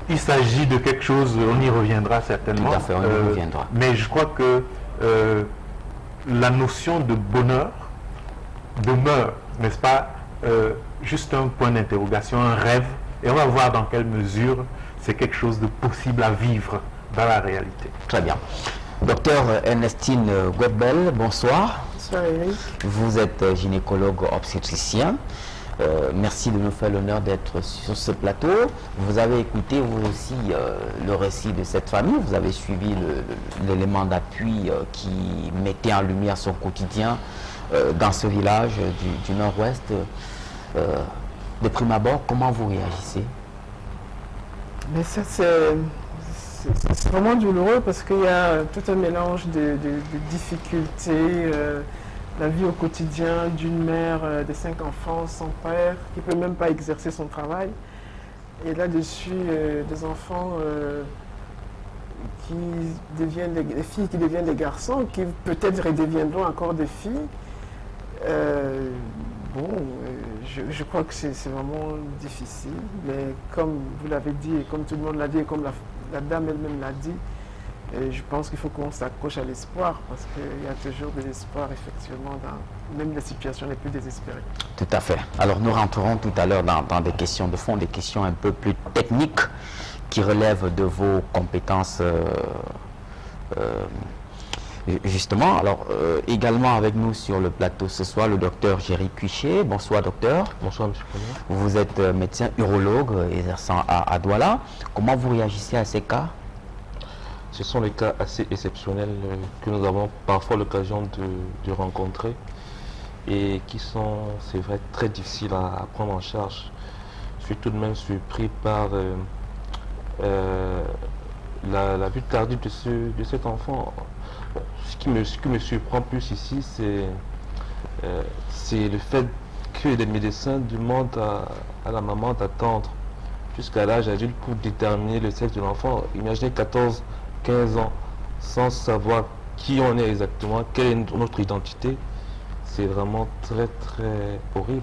il s'agit de quelque chose, on y reviendra certainement. Tout à fait, on y reviendra. Mais je crois que la notion de bonheur demeure, n'est-ce pas, juste un point d'interrogation, un rêve, et on va voir dans quelle mesure c'est quelque chose de possible à vivre dans la réalité. Très bien. Docteur Ernestine Guebel, bonsoir. Bonsoir Eric. Vous êtes gynécologue obstétricien. Merci de nous faire l'honneur d'être sur ce plateau. Vous avez écouté vous aussi le récit de cette famille. Vous avez suivi l'élément d'appui qui mettait en lumière son quotidien dans ce village du nord-ouest. De prime abord, comment vous réagissez? Mais ça, c'est vraiment douloureux parce qu'il y a tout un mélange de difficultés. La vie au quotidien d'une mère de 5 enfants sans père, qui ne peut même pas exercer son travail. Et là-dessus, des enfants qui deviennent des filles qui deviennent des garçons, qui peut-être redeviendront encore des filles. Je crois que c'est vraiment difficile. Mais comme vous l'avez dit, et comme tout le monde l'a dit, et comme la dame elle-même l'a dit, je pense qu'il faut qu'on s'accroche à l'espoir parce qu'il y a toujours de l'espoir effectivement dans même les situations les plus désespérées. Tout à fait. Alors nous rentrerons tout à l'heure dans des questions de fond, des questions un peu plus techniques qui relèvent de vos compétences justement. Alors également avec nous sur le plateau ce soir le docteur Géry Cuichet. Bonsoir docteur. Bonsoir monsieur Premier. Vous êtes médecin urologue exerçant à Douala. Comment vous réagissez à ces cas? Ce sont des cas assez exceptionnels que nous avons parfois l'occasion de rencontrer et qui sont, c'est vrai, très difficiles à prendre en charge. Je suis tout de même surpris par la vue tardive de cet enfant. Bon, ce qui me surprend plus ici, c'est le fait que les médecins demandent à la maman d'attendre jusqu'à l'âge adulte pour déterminer le sexe de l'enfant. Imaginez 14-15 ans sans savoir qui on est exactement, quelle est notre identité. C'est vraiment très très horrible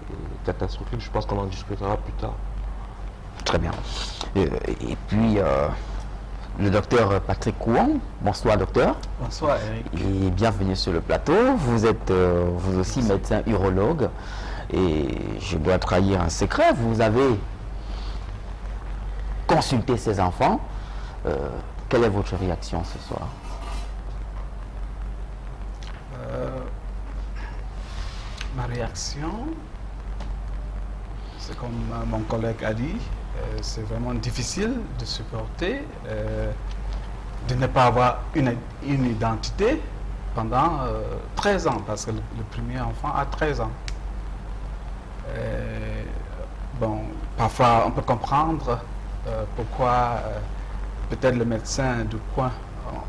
et catastrophique. Je pense qu'on en discutera plus tard. Très bien. Et puis le docteur Patrick Kouan. Bonsoir docteur. Bonsoir Eric. Et bienvenue sur le plateau. Vous êtes vous aussi médecin urologue et je dois trahir un secret. Vous avez consulté ces enfants. Quelle est votre réaction ce soir? Ma réaction, c'est comme mon collègue a dit, c'est vraiment difficile de supporter, de ne pas avoir une identité pendant 13 ans, parce que le premier enfant a 13 ans. Bon, parfois on peut comprendre pourquoi peut-être les médecins du coin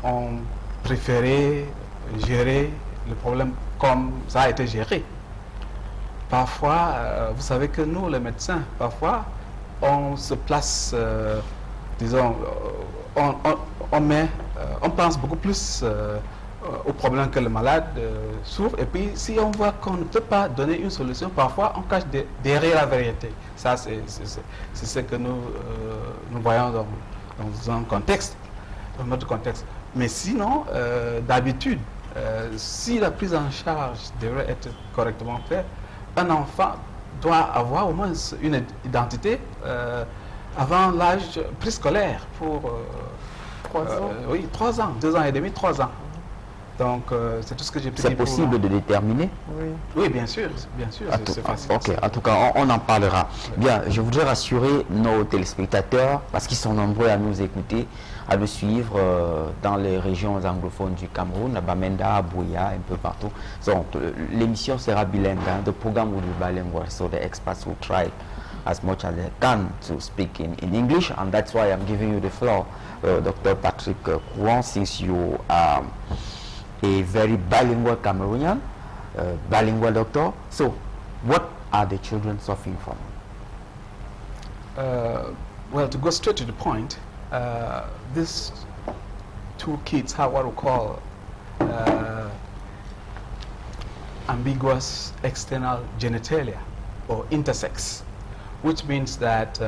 ont préféré gérer le problème comme ça a été géré. Parfois, vous savez que nous, les médecins, parfois, on se place, disons, on pense beaucoup plus au problème que le malade souffre. Et puis, si on voit qu'on ne peut pas donner une solution, parfois, on cache derrière la vérité. Ça, c'est ce que nous voyons dans un contexte, dans notre contexte. Mais sinon, d'habitude, si la prise en charge devrait être correctement faite, un enfant doit avoir au moins une identité avant l'âge préscolaire pour 3 ans. Oui, 3 ans, 2 ans et demi, 3 ans. Donc c'est tout ce que j'ai pu dire. C'est possible de déterminer? Oui. Oui, bien sûr, c'est facile. Ok, en tout cas, on en parlera. Bien, je voudrais rassurer nos téléspectateurs, parce qu'ils sont nombreux à nous écouter, à nous suivre dans les régions anglophones du Cameroun, à Bamenda, à Buea, un peu partout. Donc, l'émission sera bilingue, hein. The program will be bilingual, so the experts will try as much as they can to speak in English, and that's why I'm giving you the floor, Dr. Patrick Kouan, since you are a very bilingual Cameroonian, bilingual doctor. So, what are the children suffering from? Well, to go straight to the point, these 2 kids have what we call ambiguous external genitalia, or intersex, which means that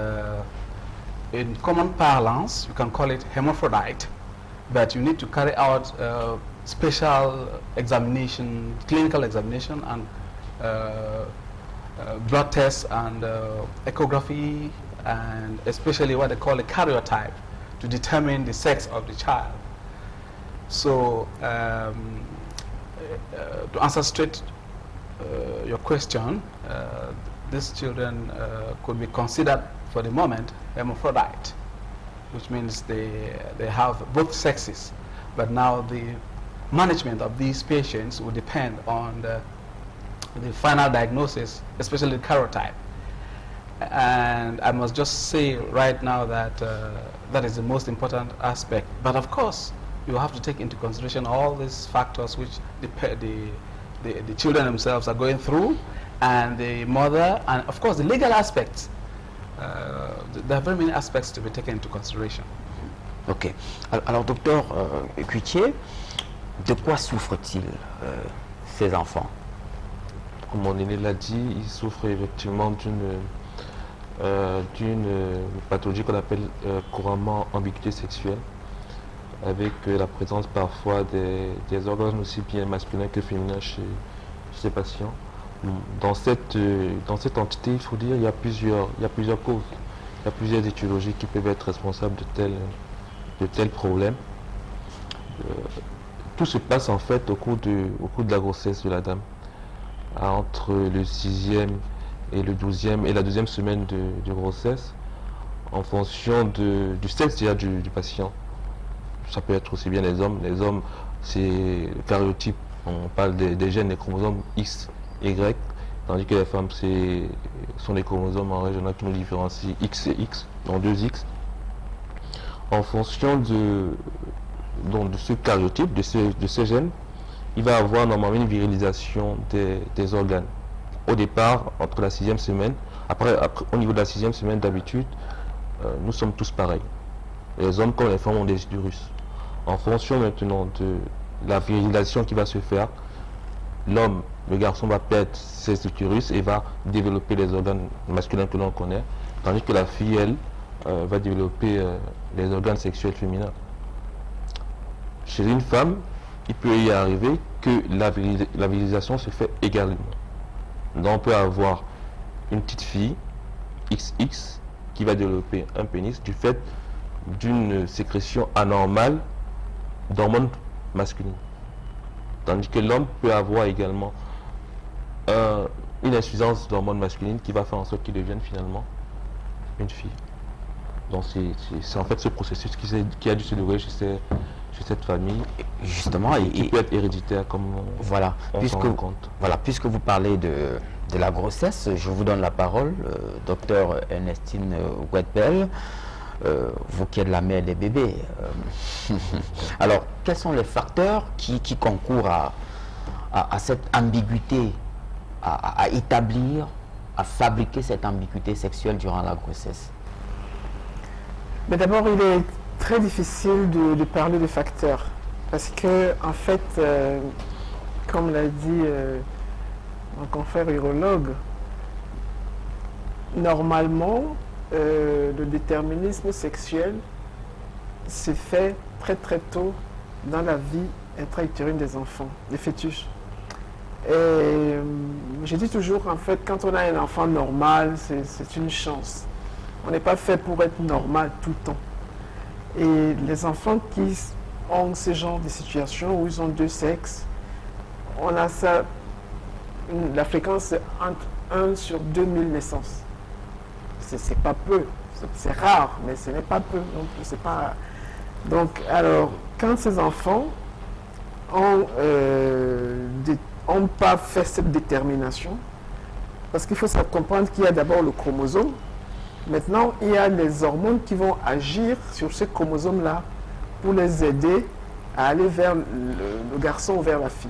in common parlance, you can call it hermaphrodite, but you need to carry out special examination, clinical examination, and blood tests and ecography, and especially what they call a karyotype, to determine the sex of the child. So to answer straight your question, these children could be considered for the moment hermaphrodite, which means they have both sexes. But now the management of these patients will depend on the final diagnosis, especially the karyotype. And I must just say right now that that is the most important aspect. But of course, you have to take into consideration all these factors which the children themselves are going through, and the mother, and of course the legal aspects. There are very many aspects to be taken into consideration. Ok. Alors, docteur Cuitier, de quoi souffrent-ils ces enfants? Comme mon aîné l'a dit, ils souffrent effectivement d'une pathologie qu'on appelle couramment ambiguïté sexuelle, avec la présence parfois des organes aussi bien masculins que féminins chez ces patients. Dans cette entité, il faut dire, il y a plusieurs causes, il y a plusieurs étiologies qui peuvent être responsables de tels problèmes. Tout se passe en fait au cours de la grossesse de la dame, entre le 6e et le 12e et la 2e semaine de grossesse, en fonction du sexe déjà du patient. Ça peut être aussi bien les hommes. Les hommes, c'est le karyotype, on parle des gènes, des chromosomes X, Y, tandis que les femmes, sont les chromosomes en régional qui nous différencient X et X, donc 2X. En fonction de ce karyotype, de ces gènes, il va avoir normalement une virilisation des organes. Au départ, entre la 6e semaine, après, au niveau de la 6e semaine d'habitude, nous sommes tous pareils. Les hommes comme les femmes ont des utérus. En fonction maintenant de la virilisation qui va se faire, l'homme, le garçon va perdre ses utérus et va développer les organes masculins que l'on connaît, tandis que la fille, elle, va développer les organes sexuels féminins. Chez une femme, il peut y arriver que la virilisation se fait également. Donc on peut avoir une petite fille, XX, qui va développer un pénis du fait d'une sécrétion anormale d'hormones masculines. Tandis que l'homme peut avoir également une insuffisance d'hormones masculines qui va faire en sorte qu'il devienne finalement une fille. Donc c'est en fait ce processus qui a dû se dérouler chez cette famille. Justement, qui peut être héréditaire comme voilà, on s'en rend compte. Voilà, puisque vous parlez de la grossesse, je vous donne la parole, docteur Ernestine Wedbel, vous qui êtes la mère des bébés. Alors, quels sont les facteurs qui concourent à cette ambiguïté, à établir, à fabriquer cette ambiguïté sexuelle durant la grossesse? Mais d'abord, il est très difficile de parler de facteurs parce que, en fait, comme l'a dit mon confrère urologue, normalement, le déterminisme sexuel se fait très très tôt dans la vie intra-utérine des enfants, des fœtus. Et je dis toujours, en fait, quand on a un enfant normal, c'est une chance. On n'est pas fait pour être normal tout le temps. Et les enfants qui ont ce genre de situation où ils ont deux sexes, on a ça, la fréquence est entre 1 sur 2000 naissances. C'est pas peu, c'est rare, mais ce n'est pas peu. Donc, alors, quand ces enfants ont pas fait cette détermination, parce qu'il faut comprendre qu'il y a d'abord le chromosome. Maintenant, il y a les hormones qui vont agir sur ce chromosome-là pour les aider à aller vers le garçon ou vers la fille.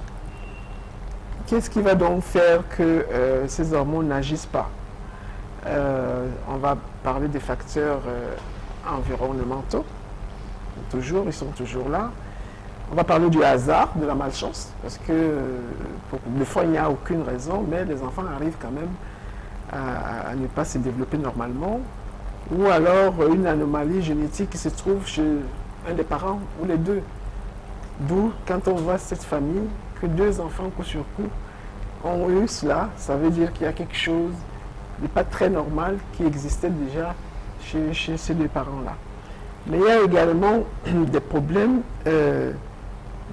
Qu'est-ce qui va donc faire que ces hormones n'agissent pas? On va parler des facteurs environnementaux. Ils sont toujours là. On va parler du hasard, de la malchance, parce que des fois, il n'y a aucune raison, mais les enfants arrivent quand même à ne pas se développer normalement, ou alors une anomalie génétique qui se trouve chez un des parents ou les deux. D'où, quand on voit cette famille, que deux enfants coup sur coup ont eu cela, ça veut dire qu'il y a quelque chose de pas très normal qui existait déjà chez ces deux parents-là. Mais il y a également des problèmes de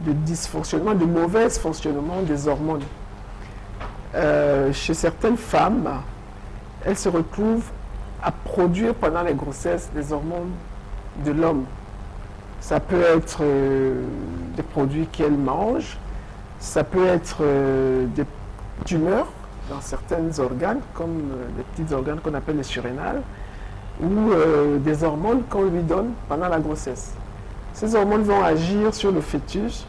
dysfonctionnement, de mauvais fonctionnement des hormones. Chez certaines femmes, elles se retrouvent à produire pendant les grossesses des hormones de l'homme. Ça peut être des produits qu'elles mangent, ça peut être des tumeurs dans certains organes, comme les petits organes qu'on appelle les surrénales, ou des hormones qu'on lui donne pendant la grossesse. Ces hormones vont agir sur le fœtus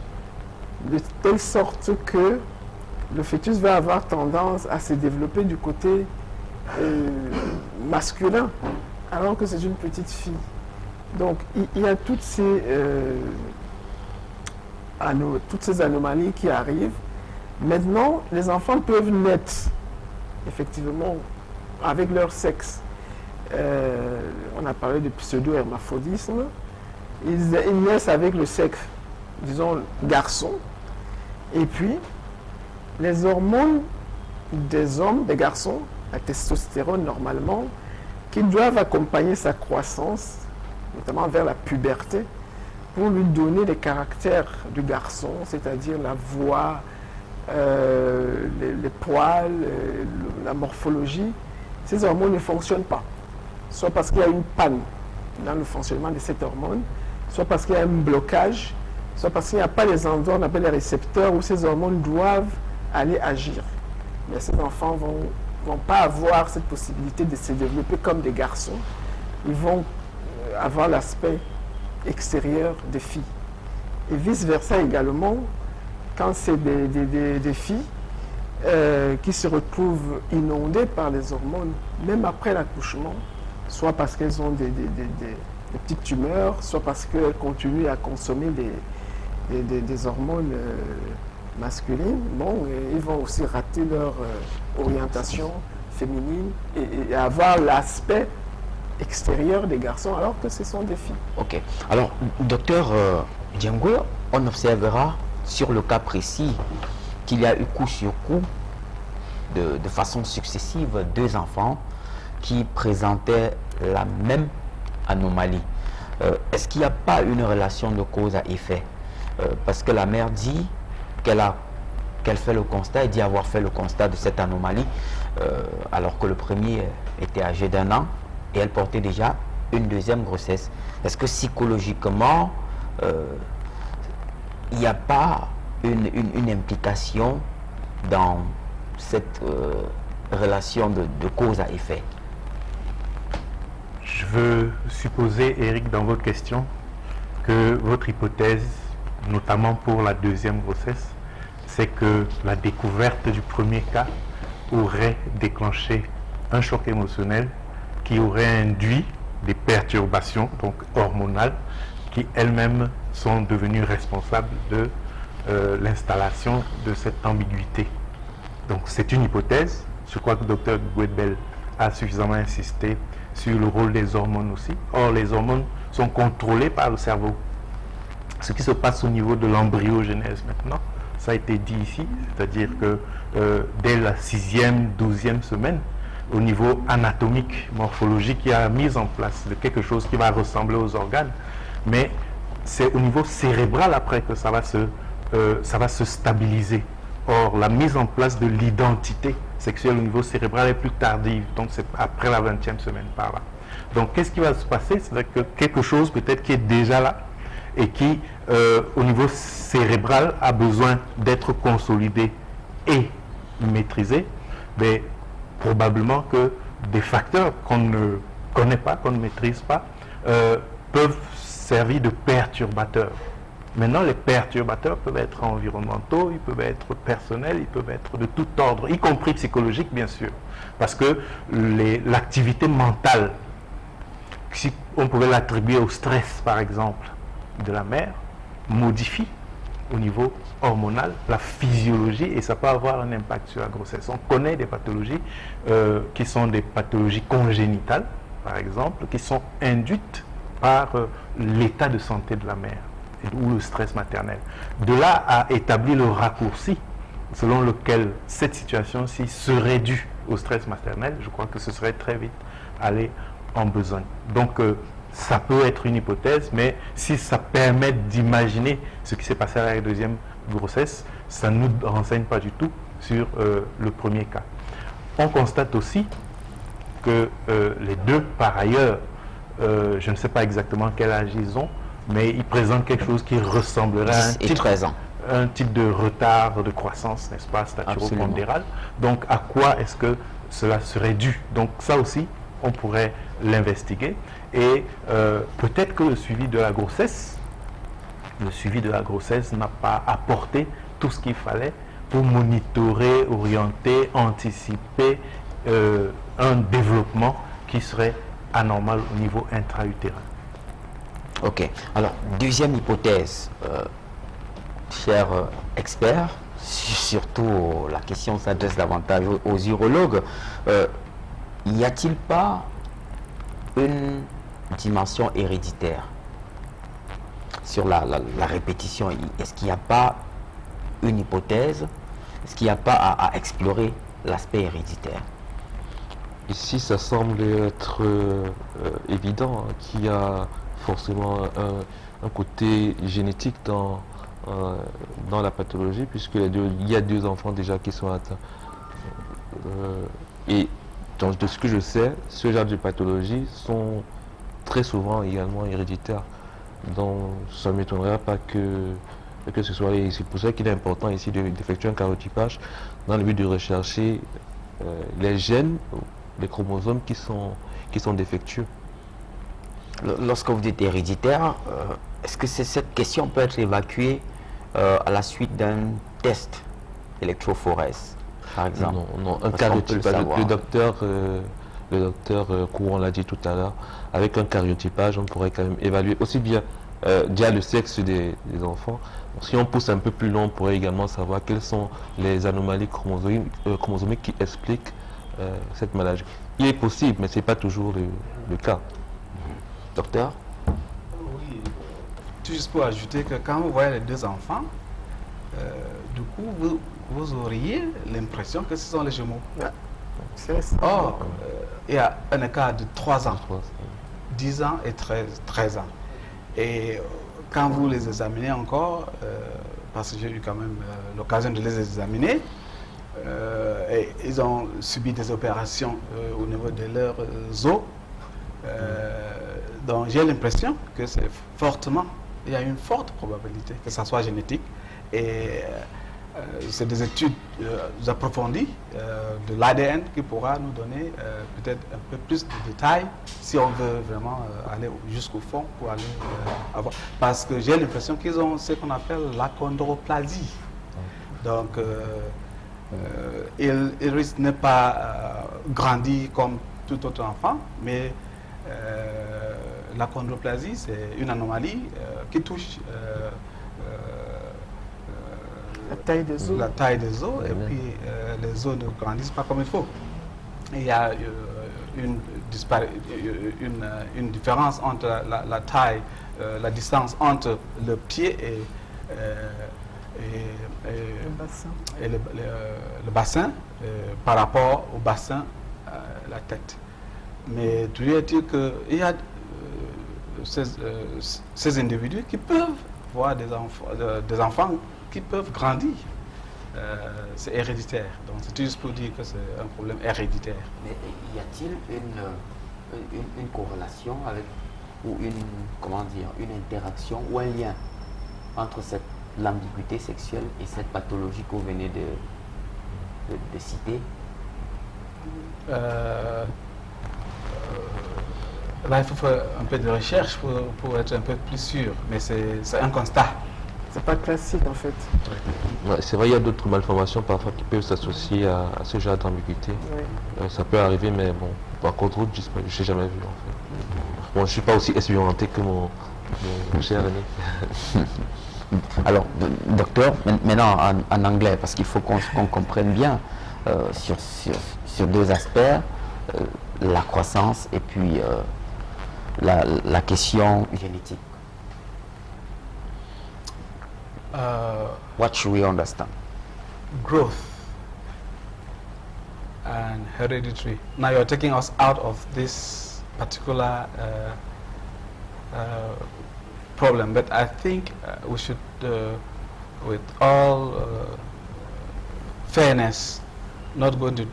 de telle sorte que le fœtus va avoir tendance à se développer du côté masculin, alors que c'est une petite fille. Donc il y a toutes ces anomalies qui arrivent. Maintenant, les enfants peuvent naître effectivement avec leur sexe. On a parlé de pseudo-hermaphrodisme. Ils naissent avec le sexe, disons, garçon. Et puis, les hormones des hommes, des garçons, la testostérone normalement, qui doivent accompagner sa croissance, notamment vers la puberté, pour lui donner les caractères du garçon, c'est-à-dire la voix, les poils, la morphologie. Ces hormones ne fonctionnent pas. Soit parce qu'il y a une panne dans le fonctionnement de cette hormone, soit parce qu'il y a un blocage, soit parce qu'il n'y a pas les endroits, on appelle les récepteurs, où ces hormones doivent aller agir. Mais ces enfants ne vont pas avoir cette possibilité de se développer comme des garçons. Ils vont avoir l'aspect extérieur des filles. Et vice-versa également, quand c'est des filles qui se retrouvent inondées par les hormones, même après l'accouchement, soit parce qu'elles ont des petites tumeurs, soit parce qu'elles continuent à consommer des hormones masculines, bon, ils vont aussi rater leur orientation féminine et avoir l'aspect extérieur des garçons alors que ce sont des filles. Ok. Alors, docteur Djengo, on observera sur le cas précis qu'il y a eu coup sur coup, de façon successive, deux enfants qui présentaient la même anomalie. Est-ce qu'il n'y a pas une relation de cause à effet? Parce que la mère dit qu'elle fait le constat, et dit avoir fait le constat de cette anomalie, alors que le premier était âgé d'1 an et elle portait déjà une deuxième grossesse, est-ce que psychologiquement, il n'y a pas une implication dans cette relation de cause à effet? Je veux supposer, Eric, dans votre question, que votre hypothèse, notamment pour la deuxième grossesse, c'est que la découverte du premier cas aurait déclenché un choc émotionnel qui aurait induit des perturbations donc hormonales qui elles-mêmes sont devenues responsables de l'installation de cette ambiguïté. Donc c'est une hypothèse. Je crois que le docteur Guedbel a suffisamment insisté sur le rôle des hormones aussi. Or, les hormones sont contrôlées par le cerveau. Ce qui se passe au niveau de l'embryogenèse maintenant, ça a été dit ici, c'est-à-dire que dès la 6e, 12e semaine, au niveau anatomique, morphologique, il y a la mise en place de quelque chose qui va ressembler aux organes, mais c'est au niveau cérébral après que ça va se stabiliser. Or, la mise en place de l'identité sexuelle au niveau cérébral est plus tardive, donc c'est après la 20e semaine par là. Donc, qu'est-ce qui va se passer? C'est que quelque chose peut-être qui est déjà là et qui, au niveau cérébral, a besoin d'être consolidé et maîtrisé, mais probablement que des facteurs qu'on ne connaît pas, qu'on ne maîtrise pas, peuvent servir de perturbateurs. Maintenant, les perturbateurs peuvent être environnementaux, ils peuvent être personnels, ils peuvent être de tout ordre, y compris psychologiques, bien sûr. Parce que l'activité mentale, si on pouvait l'attribuer au stress, par exemple, de la mère, modifie au niveau hormonal la physiologie et ça peut avoir un impact sur la grossesse. On connaît des pathologies qui sont des pathologies congénitales, par exemple, qui sont induites par l'état de santé de la mère ou le stress maternel. De là à établir le raccourci selon lequel cette situation-ci serait due au stress maternel, je crois que ce serait très vite aller en besogne. Donc, ça peut être une hypothèse, mais si ça permet d'imaginer ce qui s'est passé à la deuxième grossesse, ça ne nous renseigne pas du tout sur le premier cas. On constate aussi que les deux, par ailleurs, je ne sais pas exactement quel âge ils ont, mais ils présentent quelque chose qui ressemblerait à un type de retard de croissance, n'est-ce pas, staturo-pondéral. Donc, à quoi est-ce que cela serait dû? Donc, ça aussi, on pourrait l'investiguer. Et peut-être que le suivi de la grossesse n'a pas apporté tout ce qu'il fallait pour monitorer, orienter, anticiper un développement qui serait anormal au niveau intra-utérin. Ok. Alors, deuxième hypothèse, cher expert, surtout la question s'adresse davantage aux urologues. Y a-t-il pas une dimension héréditaire sur la répétition? Est-ce qu'il n'y a pas une hypothèse? Est-ce qu'il n'y a pas à explorer l'aspect héréditaire? Ici, ça semble être évident qu'il y a forcément un côté génétique dans la pathologie, puisqu'il y a deux enfants déjà qui sont atteints. Et donc, de ce que je sais, ce genre de pathologies sont très souvent également héréditaires. Donc, ça ne m'étonnerait pas que ce soit. Et c'est pour ça qu'il est important ici d'effectuer un karyotypage dans le but de rechercher les gènes, les chromosomes qui sont défectueux. Lorsque vous dites héréditaire, est-ce que cette question peut être évacuée à la suite d'un test électrophorèse, par exemple? Non, un karyotypage. Le docteur Couron l'a dit tout à l'heure, avec un karyotypage, on pourrait quand même évaluer aussi bien déjà le sexe des enfants. Si on pousse un peu plus loin, on pourrait également savoir quelles sont les anomalies chromosomiques qui expliquent cette maladie. Il est possible, mais ce n'est pas toujours le cas. Docteur? Oui, tout juste pour ajouter que quand vous voyez les deux enfants, du coup, vous auriez l'impression que ce sont les jumeaux. Or, il y a un écart de 3 ans, 10 ans et 13 ans. Et quand vous les examinez encore, parce que j'ai eu quand même l'occasion de les examiner, et ils ont subi des opérations au niveau de leurs os. Donc j'ai l'impression que c'est fortement, il y a une forte probabilité que ça soit génétique. Et c'est des études approfondies de l'ADN qui pourra nous donner peut-être un peu plus de détails si on veut vraiment aller jusqu'au fond pour aller avoir. Parce que j'ai l'impression qu'ils ont ce qu'on appelle l'achondroplasie. Donc il risque de ne pas grandir comme tout autre enfant, mais l'achondroplasie, c'est une anomalie qui touche la taille des os et puis les os ne grandissent pas comme il faut. Et il y a une différence entre la taille, la distance entre le pied et le bassin par rapport au bassin, la tête. Mais toujours est-il qu'il y a ces individus qui peuvent voir des enfants qui peuvent grandir. C'est héréditaire. Donc c'est juste pour dire que c'est un problème héréditaire. Mais y a-t-il une corrélation avec, ou une interaction ou un lien entre l'ambiguïté sexuelle et cette pathologie que vous venez de citer? Là, il faut faire un peu de recherche pour être un peu plus sûr, mais c'est un constat. C'est pas classique en fait. Ouais, c'est vrai, il y a d'autres malformations parfois qui peuvent s'associer à ce genre d'ambiguïté. Oui. Ça peut arriver, mais bon, par contre, je n'ai jamais vu en fait. Bon, je ne suis pas aussi expérimenté que mon cher René. Alors, docteur, maintenant en anglais, parce qu'il faut qu'on comprenne bien sur deux aspects, la croissance et puis la question génétique. What should we understand? Growth and hereditary. Now you're taking us out of this particular problem, but I think we should, with all fairness, not go into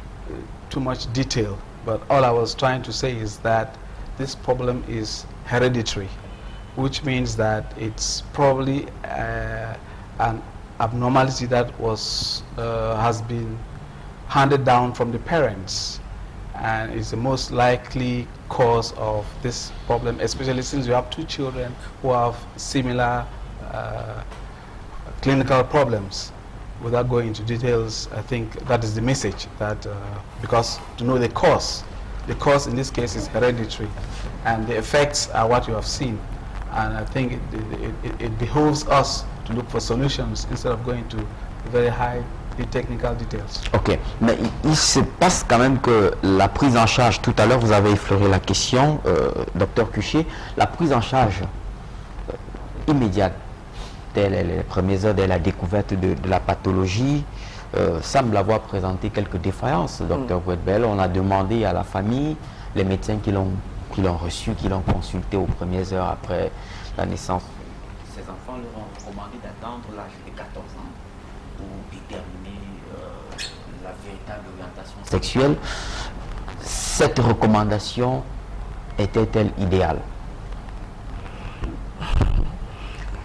too much detail, but all I was trying to say is that this problem is hereditary, which means that it's probably an abnormality that has been handed down from the parents, and is the most likely cause of this problem, especially since you have two children who have similar clinical problems. Without going into details, I think that is the message, that because to know the cause in this case is hereditary, and the effects are what you have seen. And I think it behoves us to look for solutions instead of going to very high technical details. Ok, mais il se passe quand même que la prise en charge, tout à l'heure vous avez effleuré la question, docteur Cuchet, la prise en charge immédiate dès les premières heures de la découverte de la pathologie semble avoir présenté quelques défaillances. Docteur Bouedbel, on a demandé à la famille, les médecins qui l'ont reçu, qui l'ont consulté aux premières heures après la naissance. Ces enfants leur ont recommandé d'attendre l'âge de 14 ans pour déterminer la véritable orientation sexuelle. Cette recommandation était-elle idéale?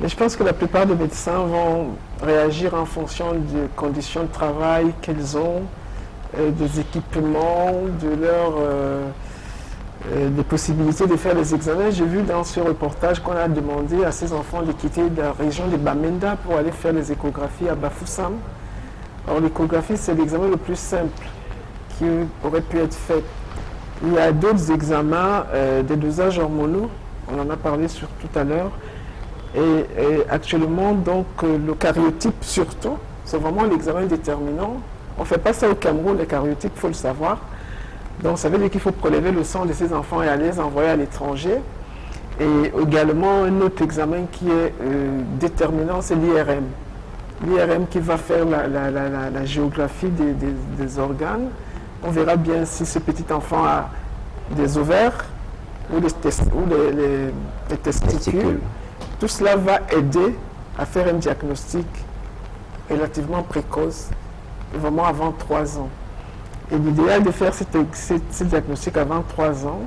Mais je pense que la plupart des médecins vont réagir en fonction des conditions de travail qu'ils ont, des équipements, des possibilités de faire les examens. J'ai vu dans ce reportage qu'on a demandé à ces enfants de quitter la région de Bamenda pour aller faire les échographies à Bafoussam. Alors l'échographie, c'est l'examen le plus simple qui aurait pu être fait. Il y a d'autres examens, des dosages hormonaux, on en a parlé tout à l'heure. Et actuellement, donc, le karyotype surtout, c'est vraiment l'examen déterminant. On ne fait pas ça au Cameroun, les karyotypes, il faut le savoir. Donc, ça veut dire qu'il faut prélever le sang de ces enfants et aller les envoyer à l'étranger. Et également, un autre examen qui est déterminant, c'est l'IRM. L'IRM qui va faire la géographie des organes. On verra bien si ce petit enfant a des ovaires ou les testicules. Tout cela va aider à faire un diagnostic relativement précoce, vraiment avant 3 ans. Et l'idéal de faire ce diagnostic avant 3 ans,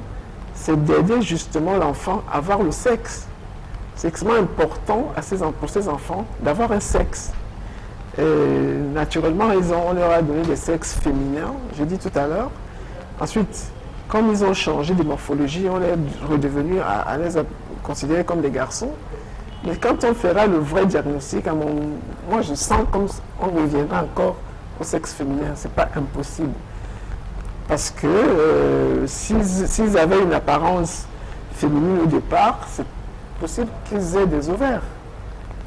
c'est d'aider justement l'enfant à avoir le sexe. C'est extrêmement important pour ces enfants d'avoir un sexe. Et naturellement, on leur a donné des sexes féminins, j'ai dit tout à l'heure. Ensuite, comme ils ont changé de morphologie, on est redevenu à les considérer comme des garçons. Mais quand on fera le vrai diagnostic, moi je sens comme on reviendra encore au sexe féminin. C'est pas impossible. Parce que s'ils avaient une apparence féminine au départ, c'est possible qu'ils aient des ovaires.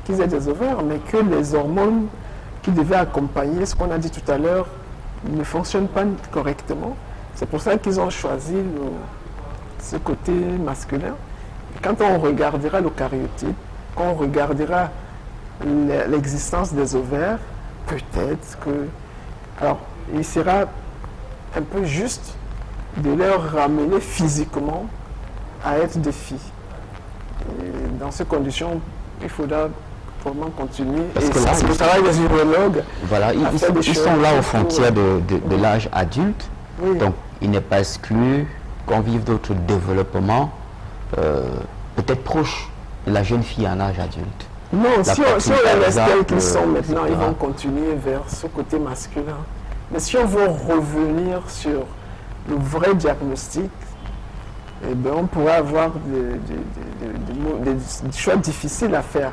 Mais que les hormones qui devaient accompagner ce qu'on a dit tout à l'heure ne fonctionnent pas correctement. C'est pour ça qu'ils ont choisi ce côté masculin. Et quand on regardera le karyotype, quand on regardera l'existence des ovaires, peut-être que... Alors, il sera un peu juste de leur ramener physiquement à être des filles. Et dans ces conditions, il faudra probablement continuer. Parce que ça, là, c'est le travail des urologues. Voilà, ils sont là aux frontières de l'âge adulte. Oui. Donc, il n'est pas exclu qu'on vive d'autres développements peut-être proches de la jeune fille en âge adulte. Non, si on les laisse tels qu'ils sont maintenant, ils etc. vont continuer vers ce côté masculin. Mais si on veut revenir sur le vrai diagnostic, eh bien, on pourrait avoir des choix difficiles à faire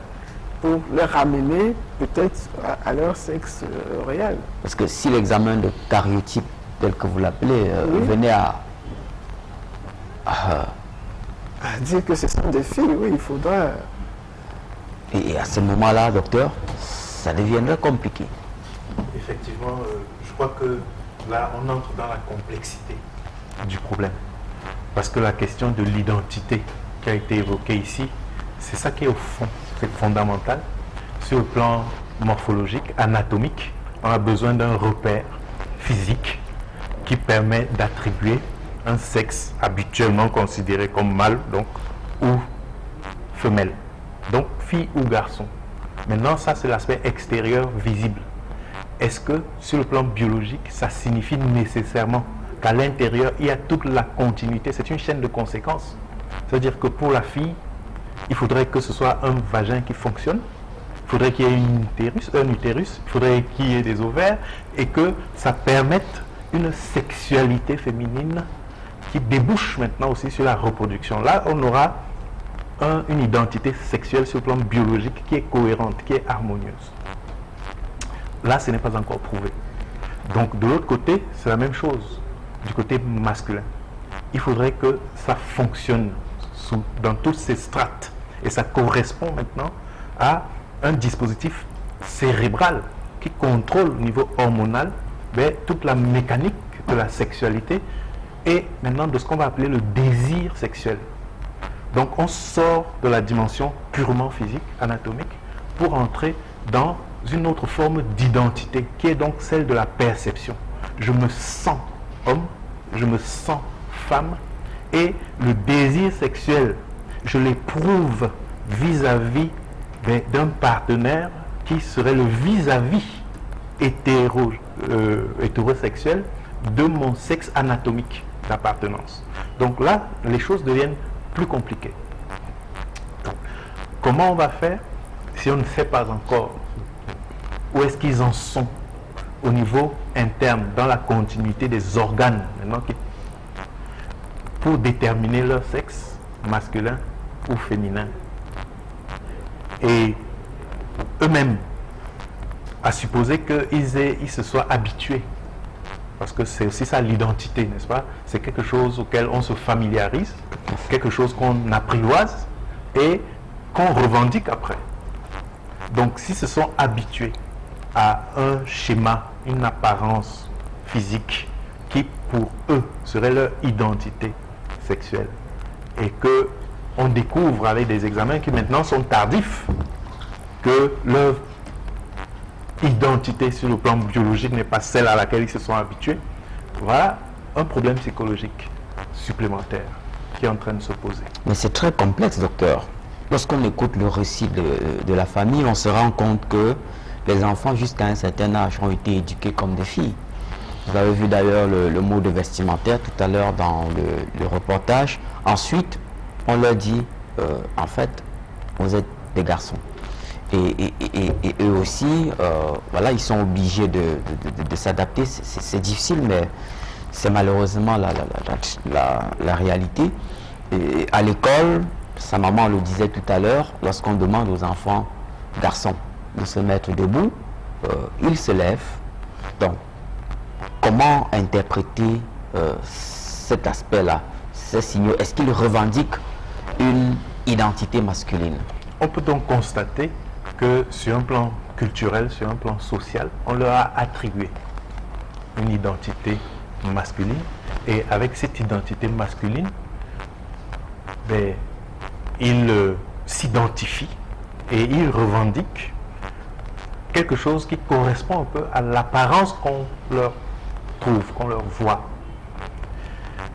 pour les ramener peut-être à leur sexe réel. Parce que si l'examen de karyotype, tel que vous l'appelez, venait à dire que ce sont des filles, oui, il faudra... Et à ce moment-là, docteur, ça deviendrait compliqué. Effectivement, je crois que là, on entre dans la complexité du problème. Parce que la question de l'identité qui a été évoquée ici, c'est ça qui est au fond, c'est fondamental. Sur le plan morphologique, anatomique, on a besoin d'un repère physique qui permet d'attribuer un sexe habituellement considéré comme mâle, donc, ou femelle. Donc, fille ou garçon. Maintenant, ça, c'est l'aspect extérieur visible. Est-ce que, sur le plan biologique, ça signifie nécessairement qu'à l'intérieur, il y a toute la continuité? C'est une chaîne de conséquences. C'est-à-dire que pour la fille, il faudrait que ce soit un vagin qui fonctionne, il faudrait qu'il y ait un utérus, il faudrait qu'il y ait des ovaires, et que ça permette une sexualité féminine qui débouche maintenant aussi sur la reproduction. Là, on aura une identité sexuelle sur le plan biologique qui est cohérente, qui est harmonieuse. Là, ce n'est pas encore prouvé. Donc, de l'autre côté, c'est la même chose, du côté masculin. Il faudrait que ça fonctionne dans toutes ces strates. Et ça correspond maintenant à un dispositif cérébral qui contrôle au niveau hormonal toute la mécanique de la sexualité et maintenant de ce qu'on va appeler le désir sexuel. Donc on sort de la dimension purement physique, anatomique, pour entrer dans une autre forme d'identité, qui est donc celle de la perception. Je me sens homme, je me sens femme, et le désir sexuel, je l'éprouve vis-à-vis d'un partenaire qui serait le vis-à-vis hétérosexuel de mon sexe anatomique d'appartenance. Donc là, les choses deviennent plus compliquées. Donc, comment on va faire si on ne sait pas encore où est-ce qu'ils en sont au niveau interne, dans la continuité des organes maintenant, pour déterminer leur sexe masculin ou féminin, et eux-mêmes à supposer qu'ils se soient habitués, parce que c'est aussi ça l'identité, n'est-ce pas? C'est quelque chose auquel on se familiarise, quelque chose qu'on apprivoise et qu'on revendique après. Donc s'ils se sont habitués à un schéma, une apparence physique qui pour eux serait leur identité sexuelle, et que on découvre avec des examens qui maintenant sont tardifs que leur identité sur le plan biologique n'est pas celle à laquelle ils se sont habitués, voilà un problème psychologique supplémentaire qui est en train de se poser. Mais c'est très complexe, docteur. Lorsqu'on écoute le récit de la famille, on se rend compte que les enfants jusqu'à un certain âge ont été éduqués comme des filles. Vous avez vu d'ailleurs le mot de vestimentaire tout à l'heure dans le reportage. Ensuite, on leur dit, en fait, vous êtes des garçons. Et eux aussi, voilà, ils sont obligés de s'adapter. C'est difficile, mais c'est malheureusement la réalité. Et à l'école, sa maman le disait tout à l'heure, lorsqu'on demande aux enfants garçons de se mettre debout, ils se lèvent. Donc, comment interpréter cet aspect-là, ces signaux? Est-ce qu'ils revendiquent une identité masculine? On peut donc constater que sur un plan culturel, sur un plan social, on leur a attribué une identité masculine, et avec cette identité masculine, ben, ils s'identifient et ils revendiquent quelque chose qui correspond un peu à l'apparence qu'on leur trouve, qu'on leur voit.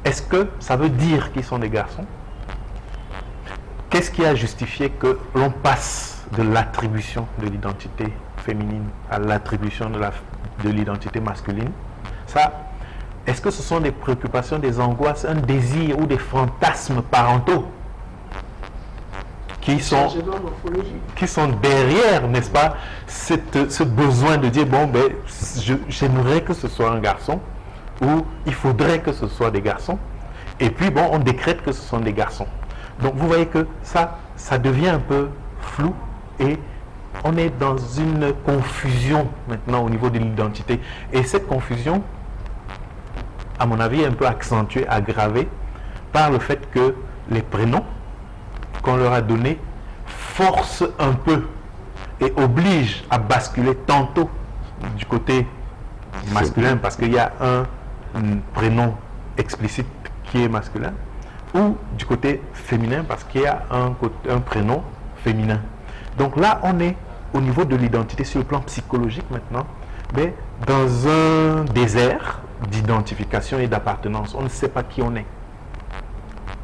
Est-ce que ça veut dire qu'ils sont des garçons? Qu'est-ce qui a justifié que l'on passe de l'attribution de l'identité féminine à l'attribution de l'identité masculine? Ça, est-ce que ce sont des préoccupations, des angoisses, un désir ou des fantasmes parentaux qui sont derrière, n'est-ce pas, ce besoin de dire, bon, ben, j'aimerais que ce soit un garçon, ou il faudrait que ce soit des garçons, et puis, bon, on décrète que ce sont des garçons. Donc, vous voyez que ça devient un peu flou, et on est dans une confusion maintenant au niveau de l'identité. Et cette confusion, à mon avis, est un peu accentuée, aggravée par le fait que les prénoms qu'on leur a donnés forcent un peu et obligent à basculer tantôt du côté masculin parce qu'il y a un prénom explicite qui est masculin, ou du côté féminin parce qu'il y a un prénom féminin. Donc là, on est au niveau de l'identité sur le plan psychologique maintenant, mais dans un désert d'identification et d'appartenance. On ne sait pas qui on est.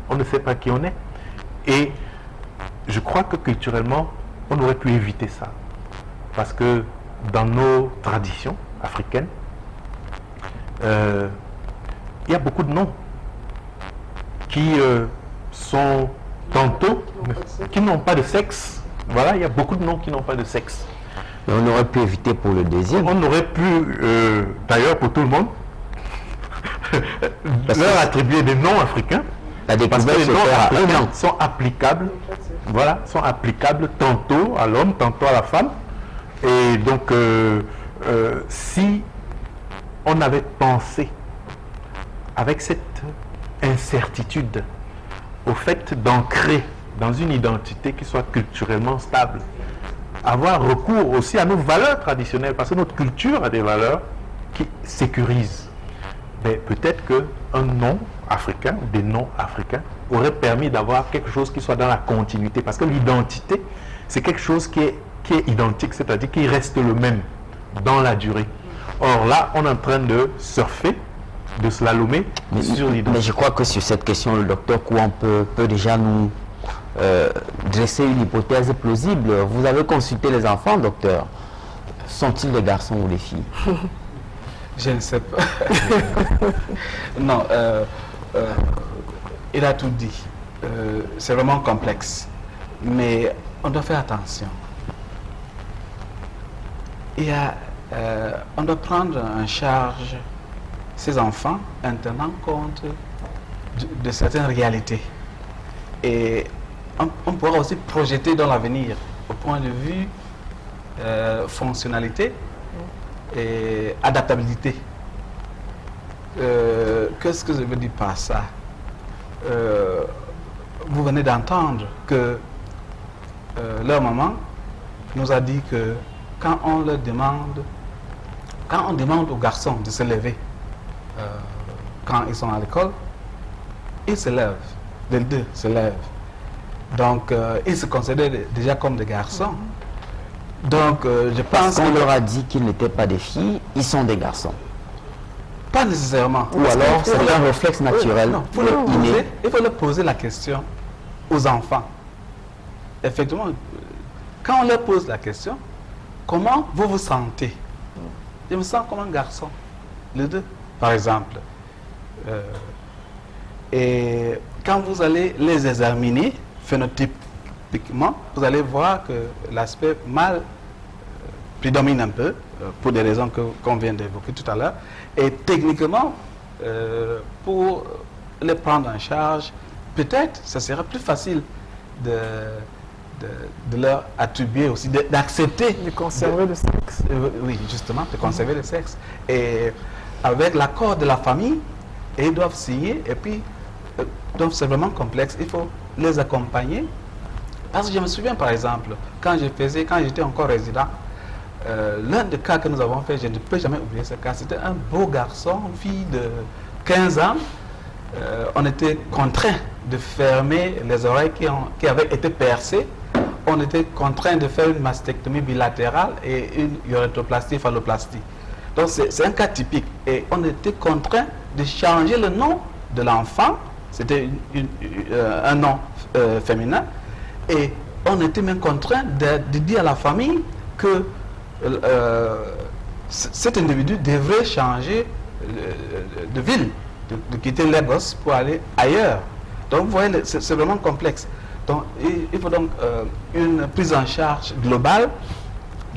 On ne sait pas qui on est. Et je crois que culturellement, on aurait pu éviter ça. Parce que dans nos traditions africaines, il y a beaucoup de noms qui sont tantôt, qui n'ont pas de sexe. Voilà, il y a beaucoup de noms qui n'ont pas de sexe. Mais on aurait pu éviter pour le deuxième. On aurait pu, d'ailleurs pour tout le monde, leur attribuer des noms africains. Parce que les noms africains sont applicables, voilà, sont applicables tantôt à l'homme, tantôt à la femme. Et donc, si on avait pensé avec cette incertitude au fait d'ancrer dans une identité qui soit culturellement stable, avoir recours aussi à nos valeurs traditionnelles, parce que notre culture a des valeurs qui sécurisent. Mais peut-être qu'un nom africain, ou des noms africains, aurait permis d'avoir quelque chose qui soit dans la continuité, parce que l'identité, c'est quelque chose qui est identique, c'est-à-dire qui reste le même dans la durée. Or là, on est en train de surfer, de slalomer sur l'identité. Mais je crois que sur cette question, le docteur Kouan peut déjà nous dresser une hypothèse plausible. Vous avez consulté les enfants, docteur. Sont-ils des garçons ou des filles? Je ne sais pas. Non, il a tout dit. C'est vraiment complexe. Mais on doit faire attention. On doit prendre en charge ces enfants en tenant compte de certaines réalités. Et on pourra aussi projeter dans l'avenir au point de vue fonctionnalité et adaptabilité. Qu'est-ce que je veux dire par ça? Vous venez d'entendre que leur maman nous a dit que quand on demande aux garçons de se lever quand ils sont à l'école, ils se lèvent, les deux se lèvent. Donc ils se considèrent déjà comme des garçons. Donc je pense qu'on leur a dit qu'ils n'étaient pas des filles, ils sont des garçons. Pas nécessairement. Ou alors c'est un réflexe naturel. Non, il faut leur poser la question aux enfants. Effectivement, quand on leur pose la question, comment vous vous sentez? Je me sens comme un garçon. les deux, par exemple. Et quand vous allez les examiner phénotypiquement, vous allez voir que l'aspect mâle prédomine un peu, pour des raisons qu'on vient d'évoquer tout à l'heure. Et techniquement, pour les prendre en charge, peut-être ce serait plus facile de leur attribuer aussi, d'accepter. De conserver le sexe. Oui, justement, de conserver le sexe. Et avec l'accord de la famille, et ils doivent signer, et puis, donc c'est vraiment complexe, il faut les accompagner. Parce que je me souviens, par exemple, quand j'étais encore résident, l'un des cas que nous avons fait, je ne peux jamais oublier ce cas, c'était un beau garçon, une fille de 15 ans. On était contraint de fermer les oreilles qui avaient été percées. On était contraint de faire une mastectomie bilatérale et une urétroplastie, phalloplastie. Donc c'est un cas typique. Et on était contraint de changer le nom de l'enfant. C'était un nom féminin. Et on était même contraint de dire à la famille que cet individu devrait changer de ville, de quitter Lagos pour aller ailleurs. Donc vous voyez, c'est vraiment complexe. Donc il faut donc une prise en charge globale,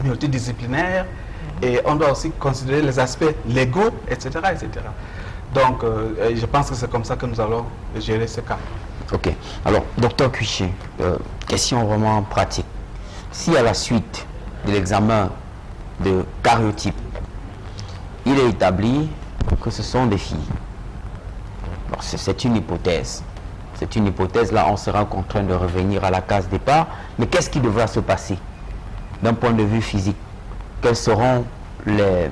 multidisciplinaire, et on doit aussi considérer les aspects légaux, etc. etc. Donc je pense que c'est comme ça que nous allons gérer ce cas. Ok. Alors, docteur Cuichet, question vraiment pratique. Si à la suite de l'examen de karyotype, il est établi que ce sont des filles, c'est une hypothèse. C'est une hypothèse, là on sera contraint de revenir à la case départ. Mais qu'est-ce qui devra se passer d'un point de vue physique? Quelles seront les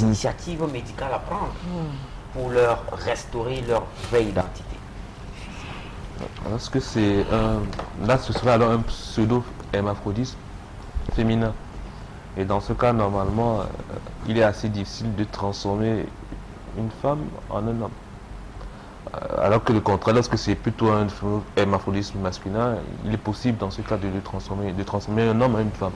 initiatives médicales à prendre pour leur restaurer leur vraie identité? Est-ce que c'est là ce serait alors un pseudo-hémaphrodisme féminin? Et dans ce cas, normalement, il est assez difficile de transformer une femme en un homme. Alors que le contraire, lorsque c'est plutôt un hémaphrodisme masculin, il est possible dans ce cas de transformer un homme en une femme.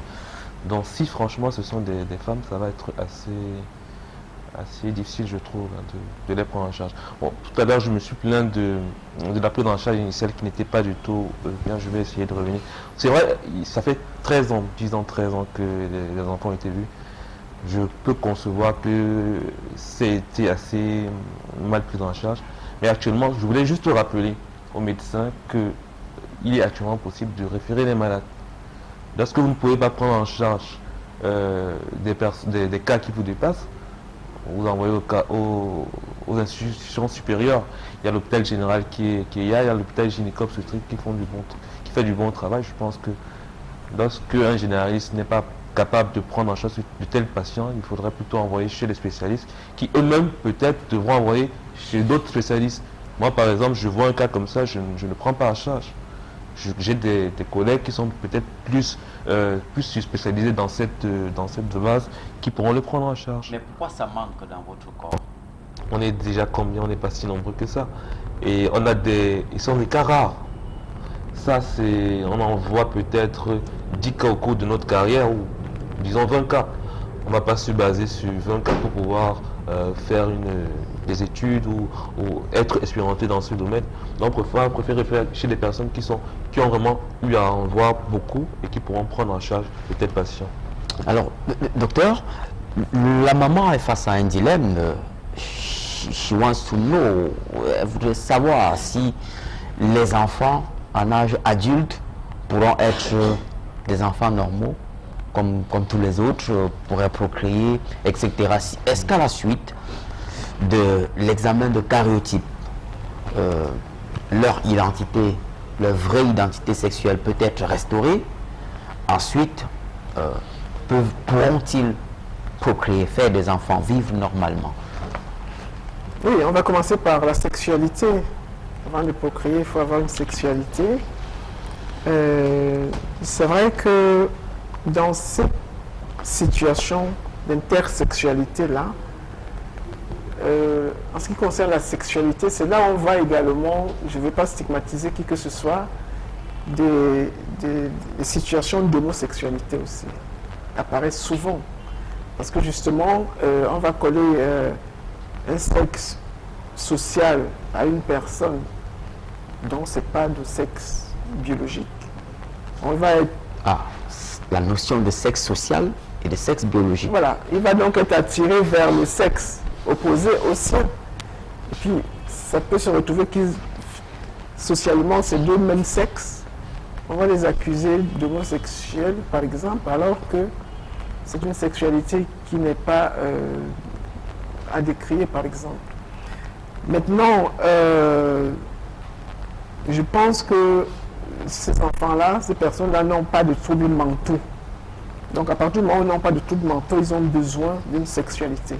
Donc si franchement ce sont des femmes, ça va être assez difficile, je trouve, de les prendre en charge. Bon, tout à l'heure, je me suis plaint de la prise en charge initiale qui n'était pas du tout bien. Je vais essayer de revenir. C'est vrai, ça fait 13 ans, 10 ans, 13 ans que les enfants ont été vus. Je peux concevoir que c'était assez mal pris en charge. Mais actuellement, je voulais juste rappeler aux médecins qu'il est actuellement possible de référer les malades. Lorsque vous ne pouvez pas prendre en charge des cas qui vous dépassent, vous envoyez aux institutions supérieures. Il y a l'hôpital général qui est il y a l'hôpital gynéco-obstétrique qui fait du bon travail. Je pense que lorsque un généraliste n'est pas capable de prendre en charge de tels patients, il faudrait plutôt envoyer chez les spécialistes qui eux-mêmes peut-être devront envoyer chez d'autres spécialistes. Moi par exemple, je vois un cas comme ça, je ne prends pas en charge. J'ai des collègues qui sont peut-être plus spécialisés dans cette base qui pourront le prendre en charge. Mais pourquoi ça manque dans votre corps? On est déjà combien? On n'est pas si nombreux que ça. Et on a ils sont des cas rares. Ça, on en voit peut-être 10 cas au cours de notre carrière, ou disons 20 cas. On ne va pas se baser sur 20 cas pour pouvoir faire des études ou être expérimenté dans ce domaine. Donc on préfère faire chez des personnes qui ont vraiment eu à en voir beaucoup et qui pourront prendre en charge de tels patients. Alors, docteur, la maman est face à un dilemme. She wants to know, elle voudrait savoir si les enfants en âge adulte pourront être des enfants normaux, comme tous les autres, pourraient procréer, etc. Est-ce qu'à la suite de l'examen de karyotype, leur identité, leur vraie identité sexuelle peut être restaurée? Ensuite, pourront-ils procréer, faire des enfants, vivre normalement? Oui, on va commencer par la sexualité. Avant de procréer, il faut avoir une sexualité. C'est vrai que dans cette situation d'intersexualité-là, en ce qui concerne la sexualité, c'est là où on voit également, je ne veux pas stigmatiser qui que ce soit, des situations d'homosexualité aussi apparaissent souvent. Parce que justement, on va coller un sexe social à une personne dont ce n'est pas de sexe biologique. On va être... la notion de sexe social et de sexe biologique. Voilà, il va donc être attiré vers le sexe opposé au sien. Et puis, ça peut se retrouver qu'ils, socialement, ces deux mêmes sexes, on va les accuser d'homosexuels, par exemple, alors que c'est une sexualité qui n'est pas à décrier, par exemple. Maintenant, je pense que ces enfants-là, ces personnes-là n'ont pas de troubles mentaux. Donc, à partir du moment où ils n'ont pas de troubles mentaux, ils ont besoin d'une sexualité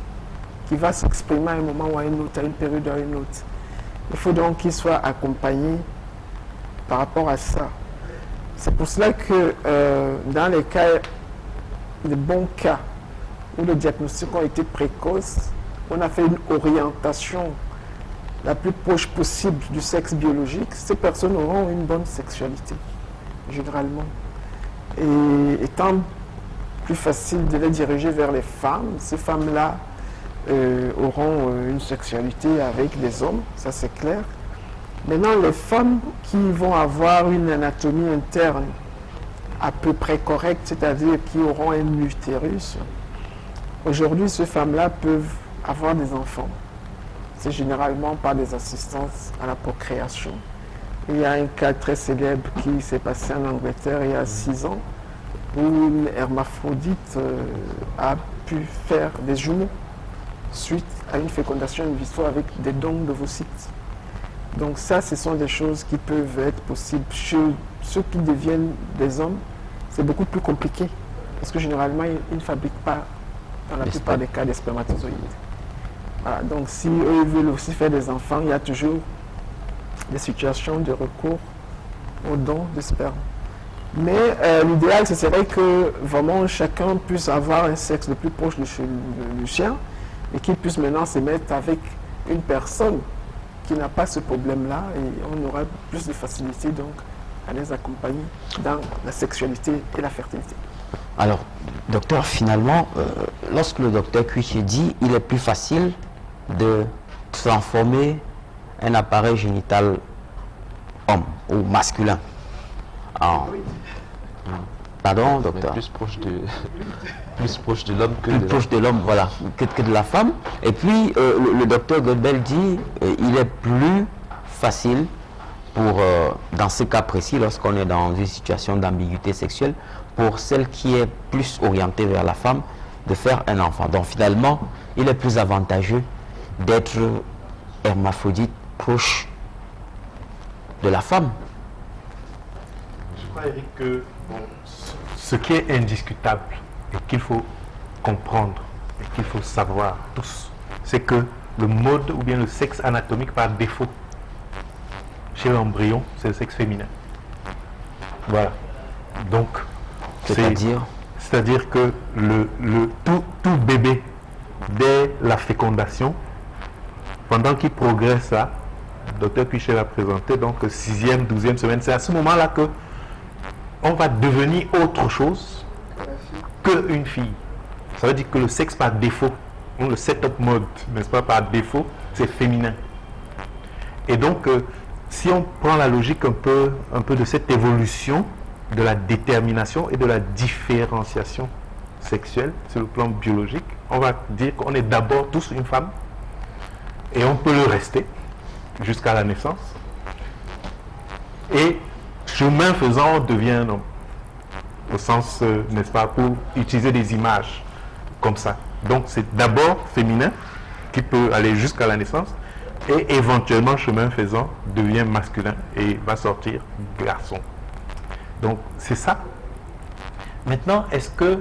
qui va s'exprimer à un moment ou à un autre, à une période ou à une autre. Il faut donc qu'ils soient accompagnés par rapport à ça. C'est pour cela que dans les cas, les bons cas où les diagnostics ont été précoces, on a fait une orientation la plus proche possible du sexe biologique. Ces personnes auront une bonne sexualité, généralement. Et étant plus facile de les diriger vers les femmes, ces femmes-là auront une sexualité avec les hommes, ça c'est clair. Maintenant, les femmes qui vont avoir une anatomie interne à peu près correcte, c'est-à-dire qui auront un utérus, aujourd'hui, ces femmes-là peuvent avoir des enfants. C'est généralement par des assistances à la procréation. Il y a un cas très célèbre qui s'est passé en Angleterre il y a 6 ans, où une hermaphrodite a pu faire des jumeaux suite à une fécondation in vitro avec des dons d'ovocytes. Donc ça, ce sont des choses qui peuvent être possibles. Chez ceux qui deviennent des hommes, c'est beaucoup plus compliqué, parce que généralement, ils ne fabriquent pas, dans la plupart des cas, des spermatozoïdes. Voilà, donc si eux veulent aussi faire des enfants, il y a toujours des situations de recours aux dons de sperme. Mais l'idéal, ce serait que vraiment chacun puisse avoir un sexe le plus proche du sien et qu'il puisse maintenant se mettre avec une personne qui n'a pas ce problème-là, et on aura plus de facilité donc à les accompagner dans la sexualité et la fertilité. Alors, docteur, finalement, lorsque le docteur Cuichet dit il est plus facile de transformer un appareil génital homme ou masculin en... Pardon, docteur? Plus proche de l'homme que plus proche de l'homme, voilà, que de la femme. Et puis, le docteur Godbel dit il est plus facile pour, dans ce cas précis, lorsqu'on est dans une situation d'ambiguïté sexuelle, pour celle qui est plus orientée vers la femme, de faire un enfant. Donc, finalement, il est plus avantageux d'être hermaphrodite proche de la femme. Je crois, Eric, que ce qui est indiscutable et qu'il faut comprendre et qu'il faut savoir tous, c'est que le mode ou bien le sexe anatomique par défaut chez l'embryon, c'est le sexe féminin. Voilà. Donc, c'est-à-dire que tout bébé, dès la fécondation, pendant qu'il progresse là, le docteur Cuichet l'a présenté, donc 6e, 12e semaine, c'est à ce moment-là que on va devenir autre chose qu'une fille. Ça veut dire que le sexe par défaut, le setup mode, n'est-ce pas, par défaut, c'est féminin. Et donc, si on prend la logique un peu de cette évolution, de la détermination et de la différenciation sexuelle sur le plan biologique, on va dire qu'on est d'abord tous une femme et on peut le rester jusqu'à la naissance. Et chemin faisant, on devient un homme. Au sens, n'est-ce pas, pour utiliser des images comme ça. Donc c'est d'abord féminin qui peut aller jusqu'à la naissance et éventuellement, chemin faisant, devient masculin et va sortir garçon. Donc c'est ça. Maintenant, est-ce que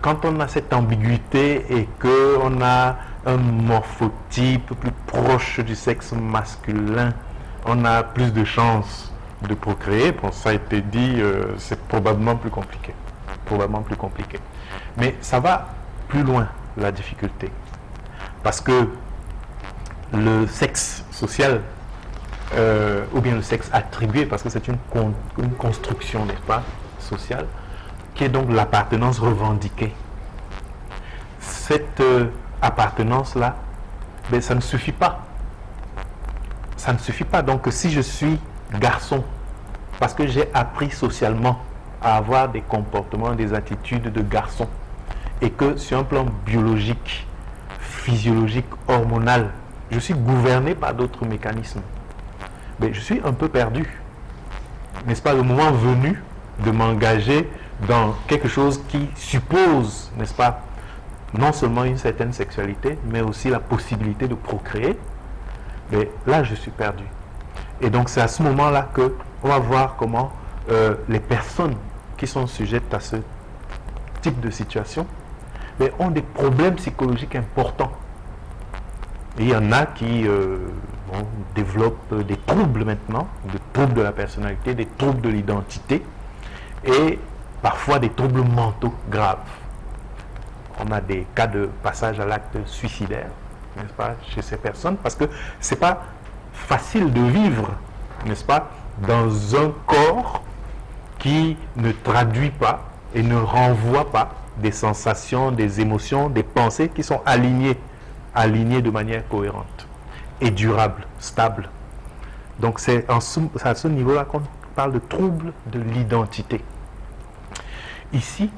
quand on a cette ambiguïté et qu'on a un morphotype plus proche du sexe masculin, on a plus de chances de procréer? Bon, ça a été dit, c'est probablement plus compliqué. Probablement plus compliqué. Mais ça va plus loin, la difficulté. Parce que le sexe social, ou bien le sexe attribué, parce que c'est une construction, n'est-ce pas, sociale, qui est donc l'appartenance revendiquée. cette appartenance-là, ben, ça ne suffit pas. Ça ne suffit pas. Donc si je suis garçon, parce que j'ai appris socialement à avoir des comportements, des attitudes de garçon, et que sur un plan biologique, physiologique, hormonal, je suis gouverné par d'autres mécanismes, mais je suis un peu perdu. N'est-ce pas, le moment venu de m'engager dans quelque chose qui suppose, n'est-ce pas, non seulement une certaine sexualité, mais aussi la possibilité de procréer, mais là je suis perdu. Et donc c'est à ce moment-là que on va voir comment les personnes qui sont sujettes à ce type de situation, mais ont des problèmes psychologiques importants. Et il y en a qui développent des troubles maintenant, des troubles de la personnalité, des troubles de l'identité et parfois des troubles mentaux graves. On a des cas de passage à l'acte suicidaire, n'est-ce pas, chez ces personnes, parce que c'est pas facile de vivre, n'est-ce pas, dans un corps qui ne traduit pas et ne renvoie pas des sensations, des émotions, des pensées qui sont alignées de manière cohérente et durable, stable. Donc c'est à ce niveau-là qu'on parle de trouble de l'identité. Ici,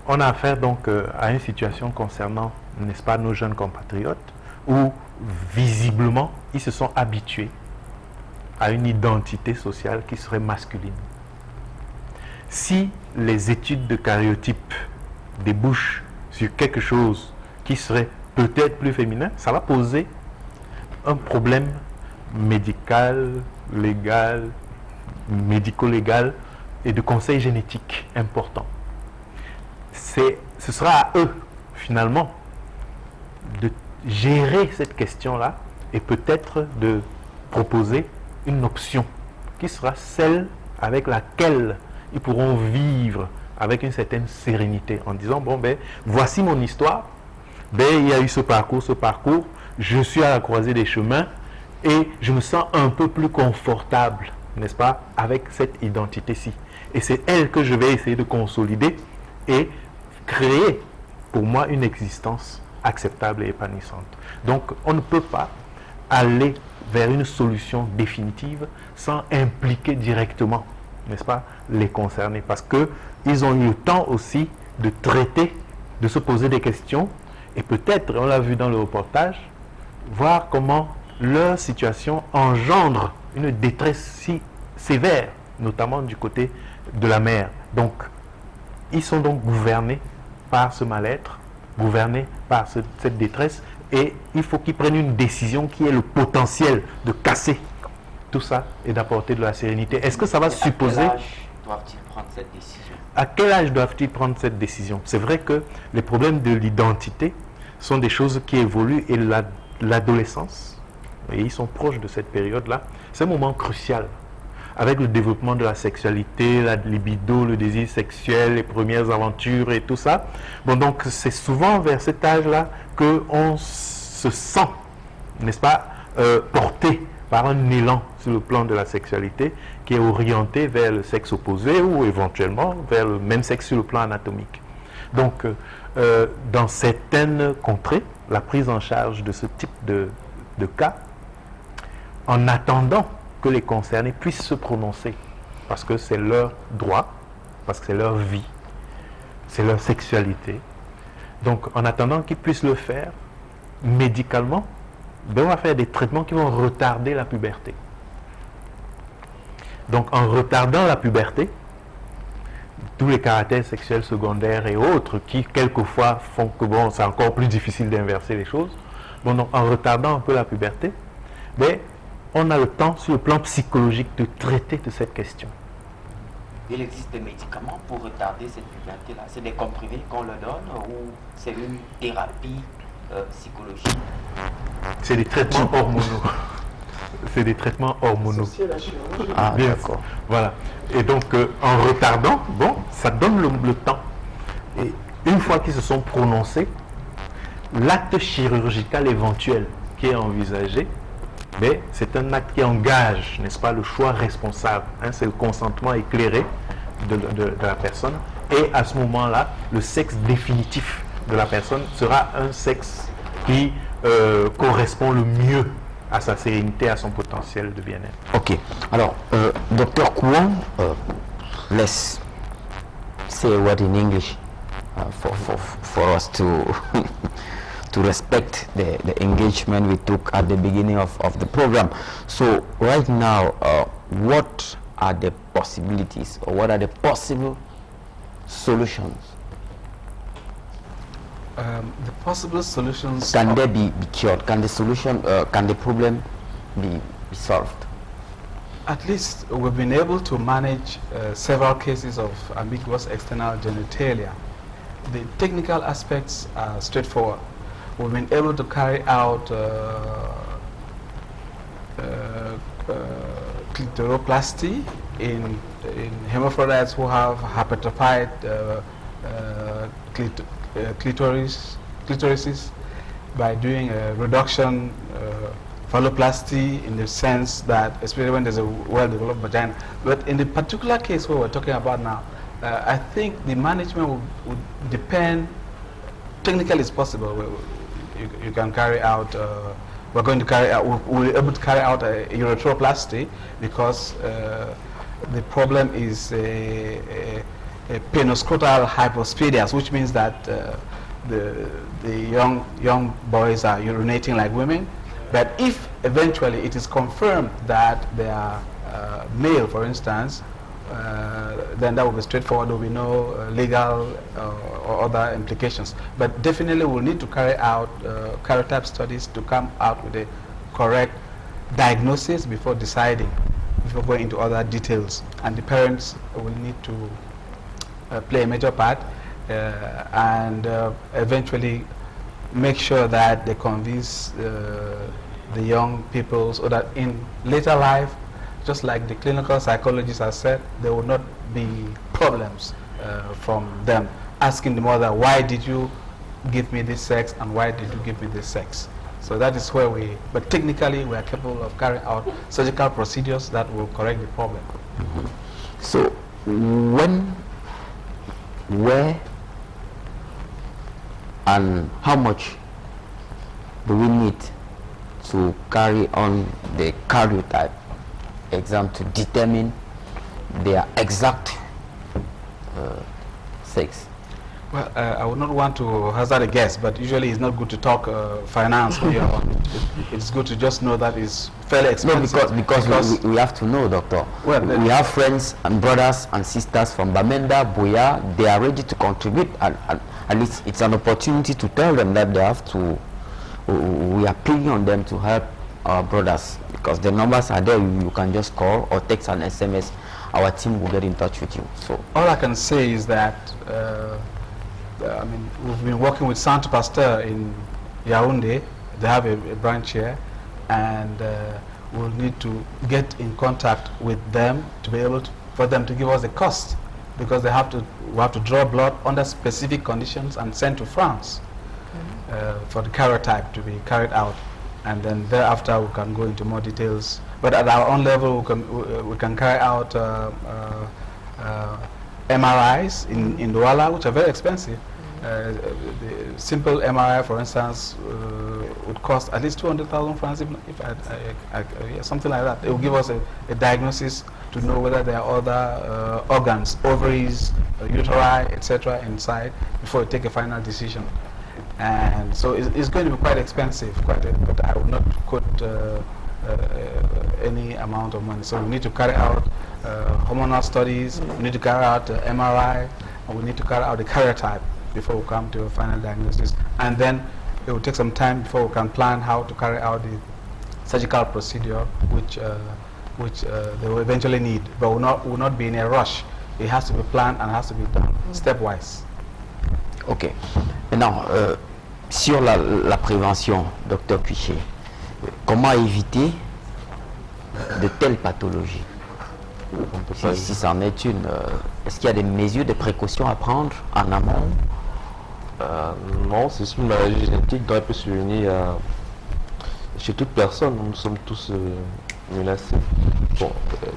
on a affaire donc à une situation concernant, n'est-ce pas, nos jeunes compatriotes, où visiblement ils se sont habitués à une identité sociale qui serait masculine. Si les études de karyotype débouchent sur quelque chose qui serait peut-être plus féminin, ça va poser un problème médical, légal, médico-légal et de conseil génétique important. Ce sera à eux, finalement, de gérer cette question-là et peut-être de proposer une option qui sera celle avec laquelle ils pourront vivre avec une certaine sérénité en disant, bon ben, voici mon histoire, ben, il y a eu ce parcours, je suis à la croisée des chemins et je me sens un peu plus confortable, n'est-ce pas, avec cette identité-ci. Et c'est elle que je vais essayer de consolider et créer pour moi une existence acceptable et épanouissante. Donc on ne peut pas aller vers une solution définitive sans impliquer directement, n'est-ce pas, les concernés, parce qu'ils ont eu le temps aussi de traiter, de se poser des questions et peut-être, on l'a vu dans le reportage, voir comment leur situation engendre une détresse si sévère, notamment du côté de la mère. Donc, ils sont donc gouvernés par ce mal-être, gouvernés par cette détresse, et il faut qu'ils prennent une décision qui ait le potentiel de casser tout ça et d'apporter de la sérénité. Est-ce que ça va supposer... À quel âge doivent-ils prendre cette décision? À quel âge doivent-ils prendre cette décision? C'est vrai que les problèmes de l'identité sont des choses qui évoluent et l'adolescence, et ils sont proches de cette période-là, c'est un moment crucial. Avec le développement de la sexualité, la libido, le désir sexuel, les premières aventures et tout ça. Bon, donc c'est souvent vers cet âge-là qu'on se sent, n'est-ce pas, porté par un élan sur le plan de la sexualité qui est orienté vers le sexe opposé ou éventuellement vers le même sexe sur le plan anatomique. Donc, dans certaines contrées, la prise en charge de ce type de cas, en attendant que les concernés puissent se prononcer, parce que c'est leur droit, parce que c'est leur vie, c'est leur sexualité. Donc, en attendant qu'ils puissent le faire médicalement, ben, on va faire des traitements qui vont retarder la puberté. Donc, en retardant la puberté, tous les caractères sexuels secondaires et autres qui, quelquefois, font que bon, c'est encore plus difficile d'inverser les choses. Bon, donc, en retardant un peu la puberté, ben, on a le temps, sur le plan psychologique, de traiter de cette question. Il existe des médicaments pour retarder cette puberté-là? C'est des comprimés qu'on leur donne ou c'est une thérapie psychologique? C'est des traitements hormonaux. C'est des traitements hormonaux. Ah, bien, d'accord. Voilà. Et donc, en retardant, bon, ça donne le temps. Et une fois qu'ils se sont prononcés, l'acte chirurgical éventuel qui est envisagé, mais c'est un acte qui engage, n'est-ce pas, le choix responsable. Hein, c'est le consentement éclairé de la personne. Et à ce moment-là, le sexe définitif de la personne sera un sexe qui correspond le mieux à sa sérénité, à son potentiel de bien-être. Ok. Alors, Dr. Kouan, let's say a word in English for us to to respect the engagement we took at the beginning of the program. So right now, what are the possibilities, or what are the possible solutions? The possible solutions. Can they be cured? Can the solution, can the problem be solved? At least we've been able to manage several cases of ambiguous external genitalia. The technical aspects are straightforward. We've been able to carry out clitoroplasty in hermaphrodites who have hypertrophied clitorises by doing a reduction phalloplasty, in the sense that, especially when there's a well-developed vagina. But in the particular case where we're talking about now, I think the management would depend. Technically, it's possible. You can carry out. We're going to carry out. We're able to carry out a uretroplasty, because the problem is a penoscrotal hypospadias, which means that the young boys are urinating like women. But if eventually it is confirmed that they are male, for instance, then that will be straightforward. There will be no legal or other implications. But definitely we'll need to carry out karyotype studies to come out with a correct diagnosis before deciding, before going into other details. And the parents will need to play a major part and eventually make sure that they convince the young people, so that in later life, just like the clinical psychologists have said, there will not be problems from them asking the mother, why did you give me this sex and why did you give me this sex? So that is where but technically we are capable of carrying out surgical procedures that will correct the problem. Mm-hmm. So when, where, and how much do we need to carry on the karyotype exam to determine their exact sex? Well, I would not want to hazard a guess, but usually it's not good to talk finance when you're on. It's good to just know that it's fairly expensive. No, because we have to know, doctor. Well, we have friends and brothers and sisters from Bamenda, Buea. They are ready to contribute, and at least it's an opportunity to tell them that they have to. We are pleading on them to help our brothers, because the numbers are there. You can just call or text an SMS. Our team will get in touch with you. So all I can say is that I mean, we've been working with Centre Pasteur in Yaoundé. They have a branch here, and we'll need to get in contact with them to be able to, for them to give us the cost, because we have to draw blood under specific conditions and send to France for the karyotype to be carried out, and then thereafter we can go into more details. But at our own level, we can carry out MRIs in Douala, which are very expensive. The simple MRI, for instance, would cost at least 200,000 francs, something like that. It will give us a diagnosis to know whether there are other organs, ovaries, uteri, etc. inside, before we take a final decision. And so it's going to be quite expensive, but I will not quote any amount of money. So we need to carry out hormonal studies, we need to carry out MRI, and we need to carry out the karyotype before we come to a final diagnosis. And then it will take some time before we can plan how to carry out the surgical procedure, which they will eventually need, but will not be in a rush. It has to be planned and has to be done stepwise. Ok. Maintenant, sur la prévention, docteur Cuichet, comment éviter de telles pathologies? Si c'en est une, est-ce qu'il y a des mesures de précaution à prendre en amont? Non, c'est une maladie génétique, donc elle peut survenir chez toute personne. Nous sommes tous menacés. Bon,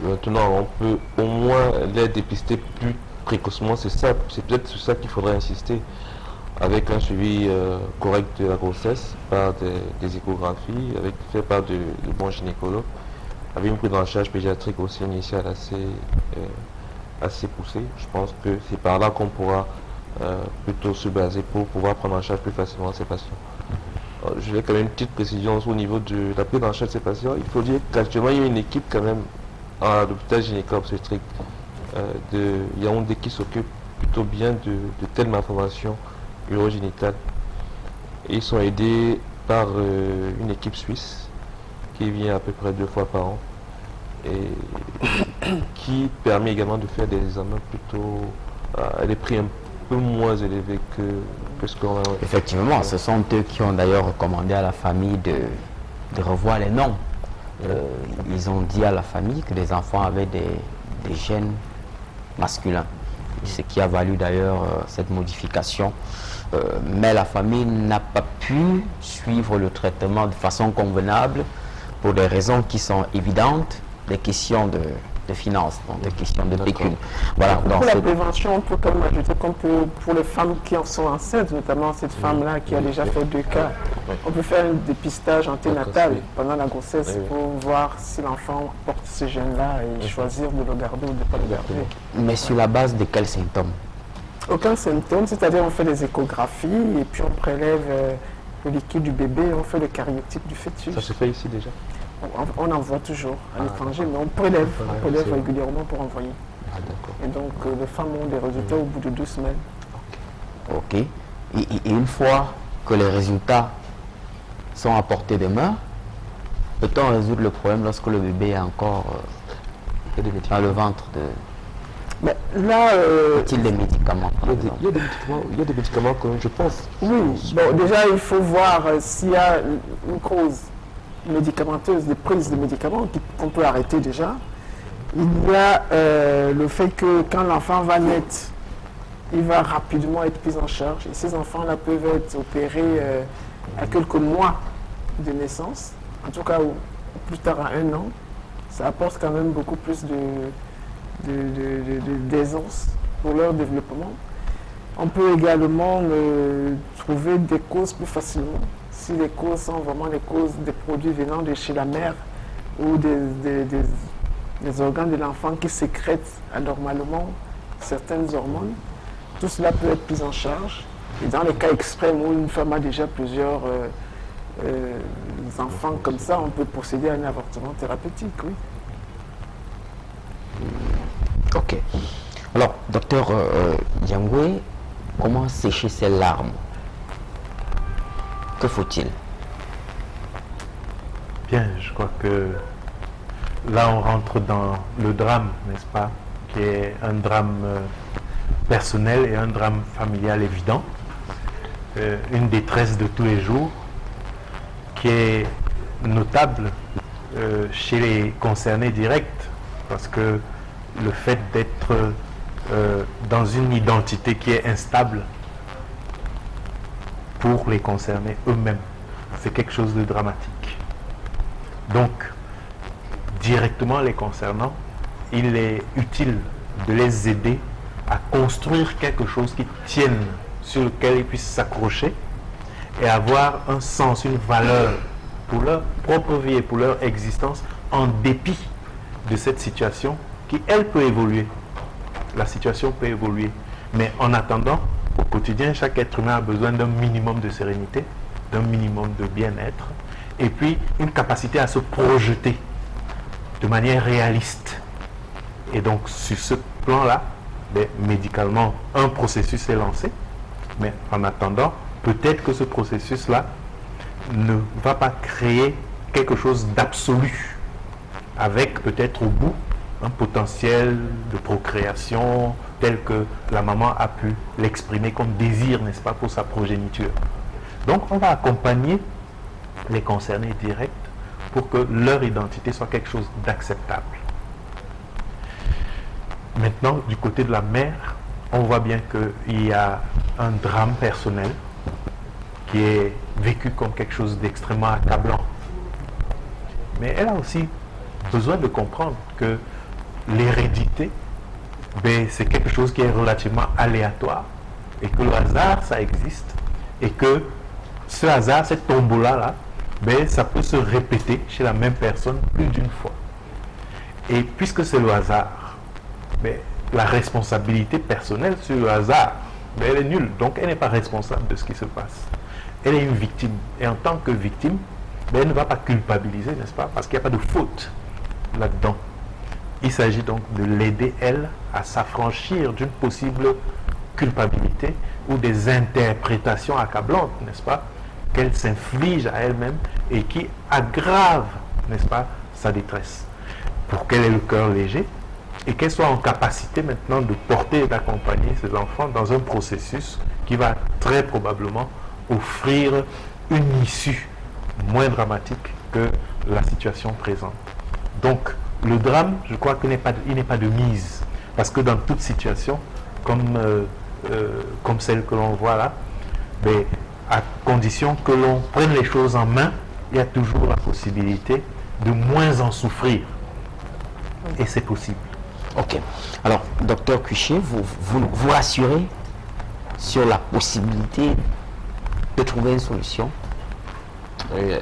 maintenant, on peut au moins les dépister plus précocement, c'est ça. C'est peut-être sur ça qu'il faudrait insister. avec un suivi correct de la grossesse par des échographies, fait par de bons gynécologues, avec une prise en charge pédiatrique aussi initiale assez poussée. Je pense que c'est par là qu'on pourra plutôt se baser pour pouvoir prendre en charge plus facilement ces patients. Je vais quand même une petite précision au niveau de la prise en charge de ces patients. Il faut dire qu'actuellement, il y a une équipe quand même à l'hôpital gynéco-obstétrique de Yaoundé qui s'occupe plutôt bien de telles malformations urogénitales. Et ils sont aidés par une équipe suisse qui vient à peu près 2 fois par an et qui permet également de faire des examens plutôt à des prix un peu moins élevés que ce qu'on a. Effectivement, ce sont eux qui ont d'ailleurs recommandé à la famille de revoir les noms. Ils ont dit à la famille que les enfants avaient des gènes masculins, ce qui a valu d'ailleurs cette modification. Mais la famille n'a pas pu suivre le traitement de façon convenable pour des raisons qui sont évidentes, des questions de finances, donc des questions de pécule. Voilà, pour la prévention, on peut quand même ajouter qu'on peut, pour les femmes qui en sont enceintes, notamment cette femme-là qui a déjà fait 2 cas, on peut faire un dépistage anténatal pendant la grossesse pour voir si l'enfant porte ce gène-là et choisir de le garder ou de ne pas le garder. Mais sur la base de quels symptômes? Aucun symptôme, c'est-à-dire on fait des échographies et puis on prélève le liquide du bébé, on fait le karyotype du fœtus. Ça se fait ici déjà? On envoie toujours à l'étranger, mais on prélève régulièrement pour envoyer. Et donc les femmes ont des résultats au bout de 2 semaines. Ok. Et une fois que les résultats sont à portée de main, peut-on résoudre le problème lorsque le bébé est encore dans le ventre de... Mais là, Est-il des médicaments? Il y a des médicaments que je pense. Oui, bon, déjà il faut voir s'il y a une cause médicamenteuse, des prises de médicaments qu'on peut arrêter déjà. Il y a le fait que quand l'enfant va naître, il va rapidement être pris en charge. Et ces enfants-là peuvent être opérés à quelques mois de naissance, en tout cas ou plus tard à 1 an. Ça apporte quand même beaucoup plus d'aisance pour leur développement. On peut également trouver des causes plus facilement. Si les causes sont vraiment les causes des produits venant de chez la mère ou des organes de l'enfant qui sécrètent anormalement certaines hormones, tout cela peut être pris en charge. Et dans les cas extrêmes où une femme a déjà plusieurs enfants comme ça, on peut procéder à un avortement thérapeutique, oui. Ok. Alors, docteur Diangoué, comment sécher ces larmes? Que faut-il? Bien, je crois que là on rentre dans le drame, n'est-ce pas, qui est un drame personnel et un drame familial évident. Une détresse de tous les jours qui est notable chez les concernés directs, parce que le fait d'être dans une identité qui est instable pour les concernés eux-mêmes, c'est quelque chose de dramatique. Donc, directement les concernant, il est utile de les aider à construire quelque chose qui tienne, sur lequel ils puissent s'accrocher et avoir un sens, une valeur pour leur propre vie et pour leur existence, en dépit de cette situation qui, elle, peut évoluer. La situation peut évoluer. Mais en attendant, au quotidien, chaque être humain a besoin d'un minimum de sérénité, d'un minimum de bien-être, et puis une capacité à se projeter de manière réaliste. Et donc, sur ce plan-là, médicalement, un processus est lancé, mais en attendant, peut-être que ce processus-là ne va pas créer quelque chose d'absolu, avec peut-être au bout un potentiel de procréation tel que la maman a pu l'exprimer comme désir, n'est-ce pas, pour sa progéniture. Donc on va accompagner les concernés directs pour que leur identité soit quelque chose d'acceptable. Maintenant, du côté de la mère, on voit bien qu'il y a un drame personnel qui est vécu comme quelque chose d'extrêmement accablant. Mais elle a aussi besoin de comprendre que l'hérédité, c'est quelque chose qui est relativement aléatoire et que le hasard, ça existe, et que ce hasard, cette tombola-là, ben, ça peut se répéter chez la même personne plus d'une fois. Et puisque c'est le hasard, ben, la responsabilité personnelle sur le hasard, ben, elle est nulle. Donc elle n'est pas responsable de ce qui se passe. Elle est une victime. Et en tant que victime, ben, elle ne va pas culpabiliser, n'est-ce pas? Parce qu'il n'y a pas de faute là-dedans. Il s'agit donc de l'aider, elle, à s'affranchir d'une possible culpabilité ou des interprétations accablantes, n'est-ce pas, qu'elle s'inflige à elle-même et qui aggravent, n'est-ce pas, sa détresse. Pour qu'elle ait le cœur léger et qu'elle soit en capacité maintenant de porter et d'accompagner ses enfants dans un processus qui va très probablement offrir une issue moins dramatique que la situation présente. Donc, le drame, je crois qu'il n'est pas de mise. Parce que dans toute situation, comme celle que l'on voit là, mais à condition que l'on prenne les choses en main, il y a toujours la possibilité de moins en souffrir. Et c'est possible. Ok. Alors, docteur Cuichet, vous rassurez sur la possibilité de trouver une solution?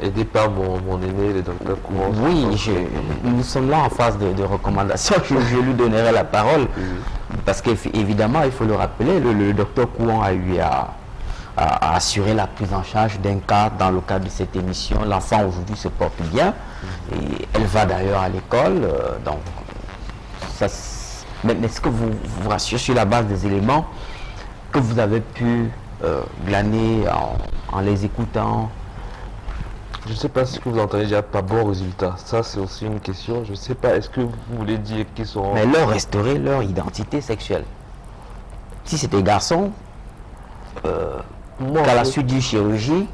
Aidé par mon aîné, le docteur Kouan. Oui, nous sommes là en phase de recommandation. Je lui donnerai la parole. Parce qu'évidemment, il faut le rappeler, le docteur Kouan a eu à assurer la prise en charge d'un cas dans le cadre de cette émission. L'enfant aujourd'hui se porte bien. Et elle va d'ailleurs à l'école. Donc, mais est-ce que vous vous rassurez sur la base des éléments que vous avez pu glaner en les écoutant? Je ne sais pas ce que vous entendez déjà par bon résultat. Ça, c'est aussi une question. Je ne sais pas, est-ce que vous voulez dire qu'ils seront... Mais leur restaurer identité sexuelle. Si c'était garçon, qu'à la suite d'une chirurgie,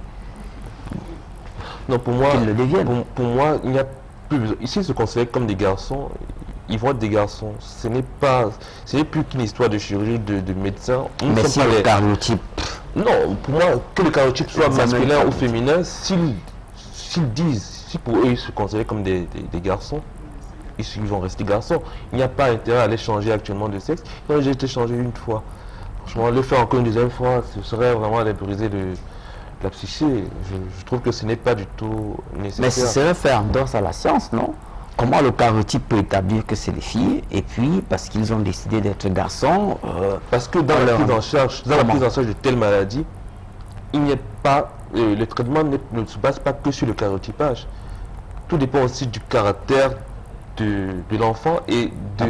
non, pour moi, qu'ils le deviennent. Pour moi, il n'y a plus besoin. Ici, ils se considèrent comme des garçons. Ils vont être des garçons. Ce n'est plus qu'une histoire de chirurgie, de médecin. Mais si le karyotype... Non, pour moi, que le karyotype soit masculin ou féminin, s'ils disent, si pour eux ils se considèrent comme des garçons, ils vont rester garçons. Il n'y a pas intérêt à les changer actuellement de sexe. Ils ont déjà été changés une fois. Franchement, le faire encore une deuxième fois, ce serait vraiment aller briser la psyché. Je trouve que ce n'est pas du tout nécessaire. Mais ce serait faire endosse à la science, non? Comment le karyotype peut établir que c'est des filles, et puis parce qu'ils ont décidé d'être garçons... parce que dans la prise en charge de telle maladie, il n'y a pas... le traitement ne se base pas que sur le karyotypage. Tout dépend aussi du caractère de l'enfant et de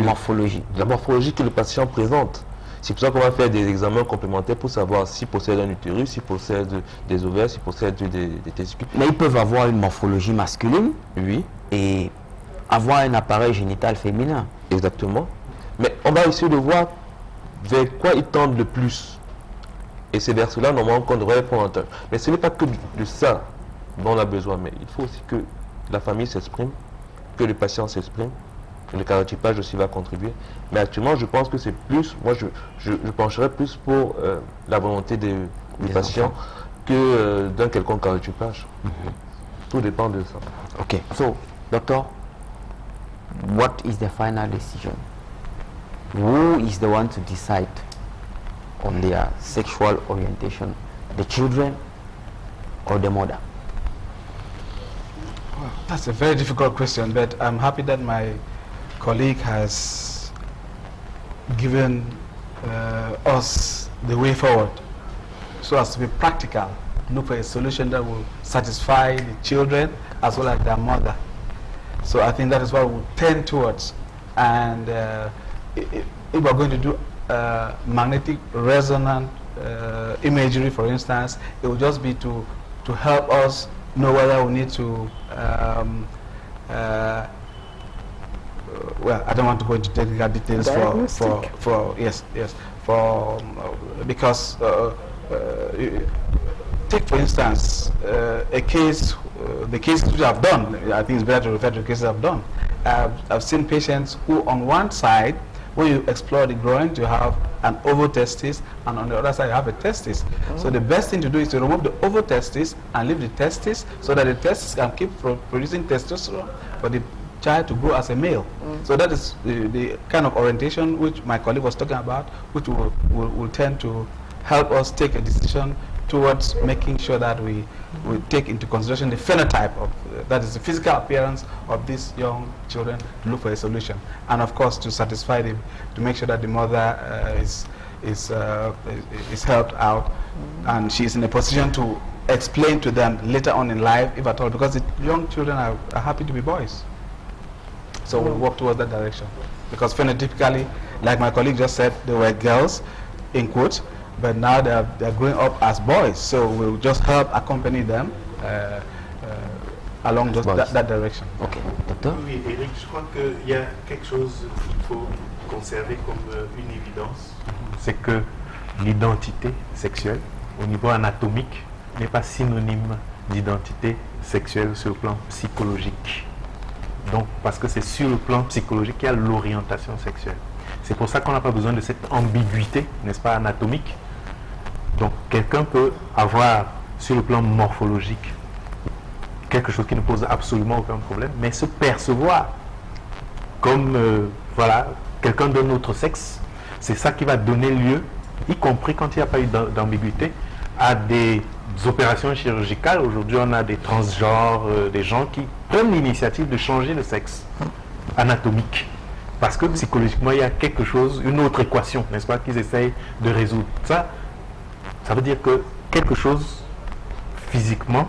la morphologie que le patient présente. C'est pour ça qu'on va faire des examens complémentaires pour savoir s'il possède un utérus, s'il possède des ovaires, s'il possède des testicules. Mais ils peuvent avoir une morphologie masculine, oui, et avoir un appareil génital féminin. Exactement. Mais on va essayer de voir vers quoi ils tendent le plus. Et c'est vers cela normalement qu'on devrait prendre en compte. Mais ce n'est pas que de ça dont on a besoin, mais il faut aussi que la famille s'exprime, que le patient s'exprime. Le karyotypage aussi va contribuer. Mais actuellement, je pense que c'est plus, moi je pencherais plus pour la volonté des patients que d'un quelconque karyotypage. Tout dépend de ça. Ok. So, doctor, what is the final decision? Who is the one to decide on their sexual orientation? The children or the mother? Well, that's a very difficult question, but I'm happy that my colleague has given us the way forward so as to be practical, look for a solution that will satisfy the children as well as their mother. So I think that is what we'll tend towards. And if we're going to do magnetic resonant imagery, for instance, it will just be to help us know whether we need to well, I don't want to go into technical details because take for instance a case, the cases which I've done. I think it's better to refer to the cases I've done. I've seen patients who, on one side, when you explore the groin, you have an ovotestis, and on the other side you have a testis. So the best thing to do is to remove the ovotestis and leave the testis, so that the testis can keep producing testosterone for the child to grow as a male. So that is the kind of orientation which my colleague was talking about, which will tend to help us take a decision towards making sure that we take into consideration the phenotype of, that is the physical appearance of these young children, to look for a solution. And of course to satisfy them, to make sure that the mother is helped out and she is in a position to explain to them later on in life, if at all, because the young children are happy to be boys. So we'll work towards that direction. Because phenotypically, like my colleague just said, they were girls, in quotes, but now they're growing up as boys. So we'll just help accompany them along that direction. Ok, docteur? Oui, Eric, je crois qu'il y a quelque chose qu'il faut conserver comme une évidence, c'est que l'identité sexuelle au niveau anatomique n'est pas synonyme d'identité sexuelle sur le plan psychologique. Donc, parce que c'est sur le plan psychologique qu'il y a l'orientation sexuelle. C'est pour ça qu'on n'a pas besoin de cette ambiguïté, n'est-ce pas, anatomique. Donc, quelqu'un peut avoir sur le plan morphologique quelque chose qui ne pose absolument aucun problème, mais se percevoir comme voilà, quelqu'un d'un autre sexe, c'est ça qui va donner lieu, y compris quand il n'y a pas eu d'ambiguïté, à des opérations chirurgicales. Aujourd'hui, on a des transgenres, des gens qui prennent l'initiative de changer de sexe anatomique. Parce que psychologiquement, il y a quelque chose, une autre équation, n'est-ce pas, qu'ils essayent de résoudre. Ça veut dire que quelque chose, physiquement,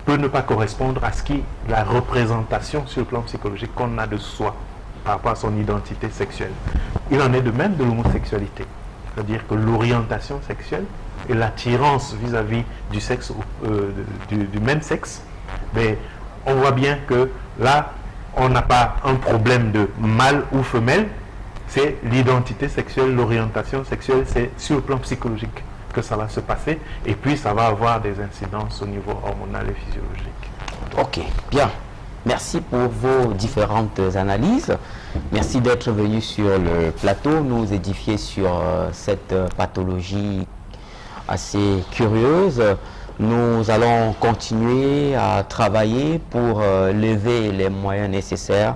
peut ne pas correspondre à ce qui est la représentation sur le plan psychologique qu'on a de soi par rapport à son identité sexuelle. Il en est de même de l'homosexualité. C'est-à-dire que l'orientation sexuelle et l'attirance vis-à-vis du sexe, du même sexe, mais on voit bien que là, on n'a pas un problème de mâle ou femelle, c'est l'identité sexuelle, l'orientation sexuelle, c'est sur le plan psychologique que ça va se passer, et puis ça va avoir des incidences au niveau hormonal et physiologique. Ok, bien. Merci pour vos différentes analyses. Merci d'être venu sur le plateau, nous édifier sur cette pathologie assez curieuse. Nous allons continuer à travailler pour lever les moyens nécessaires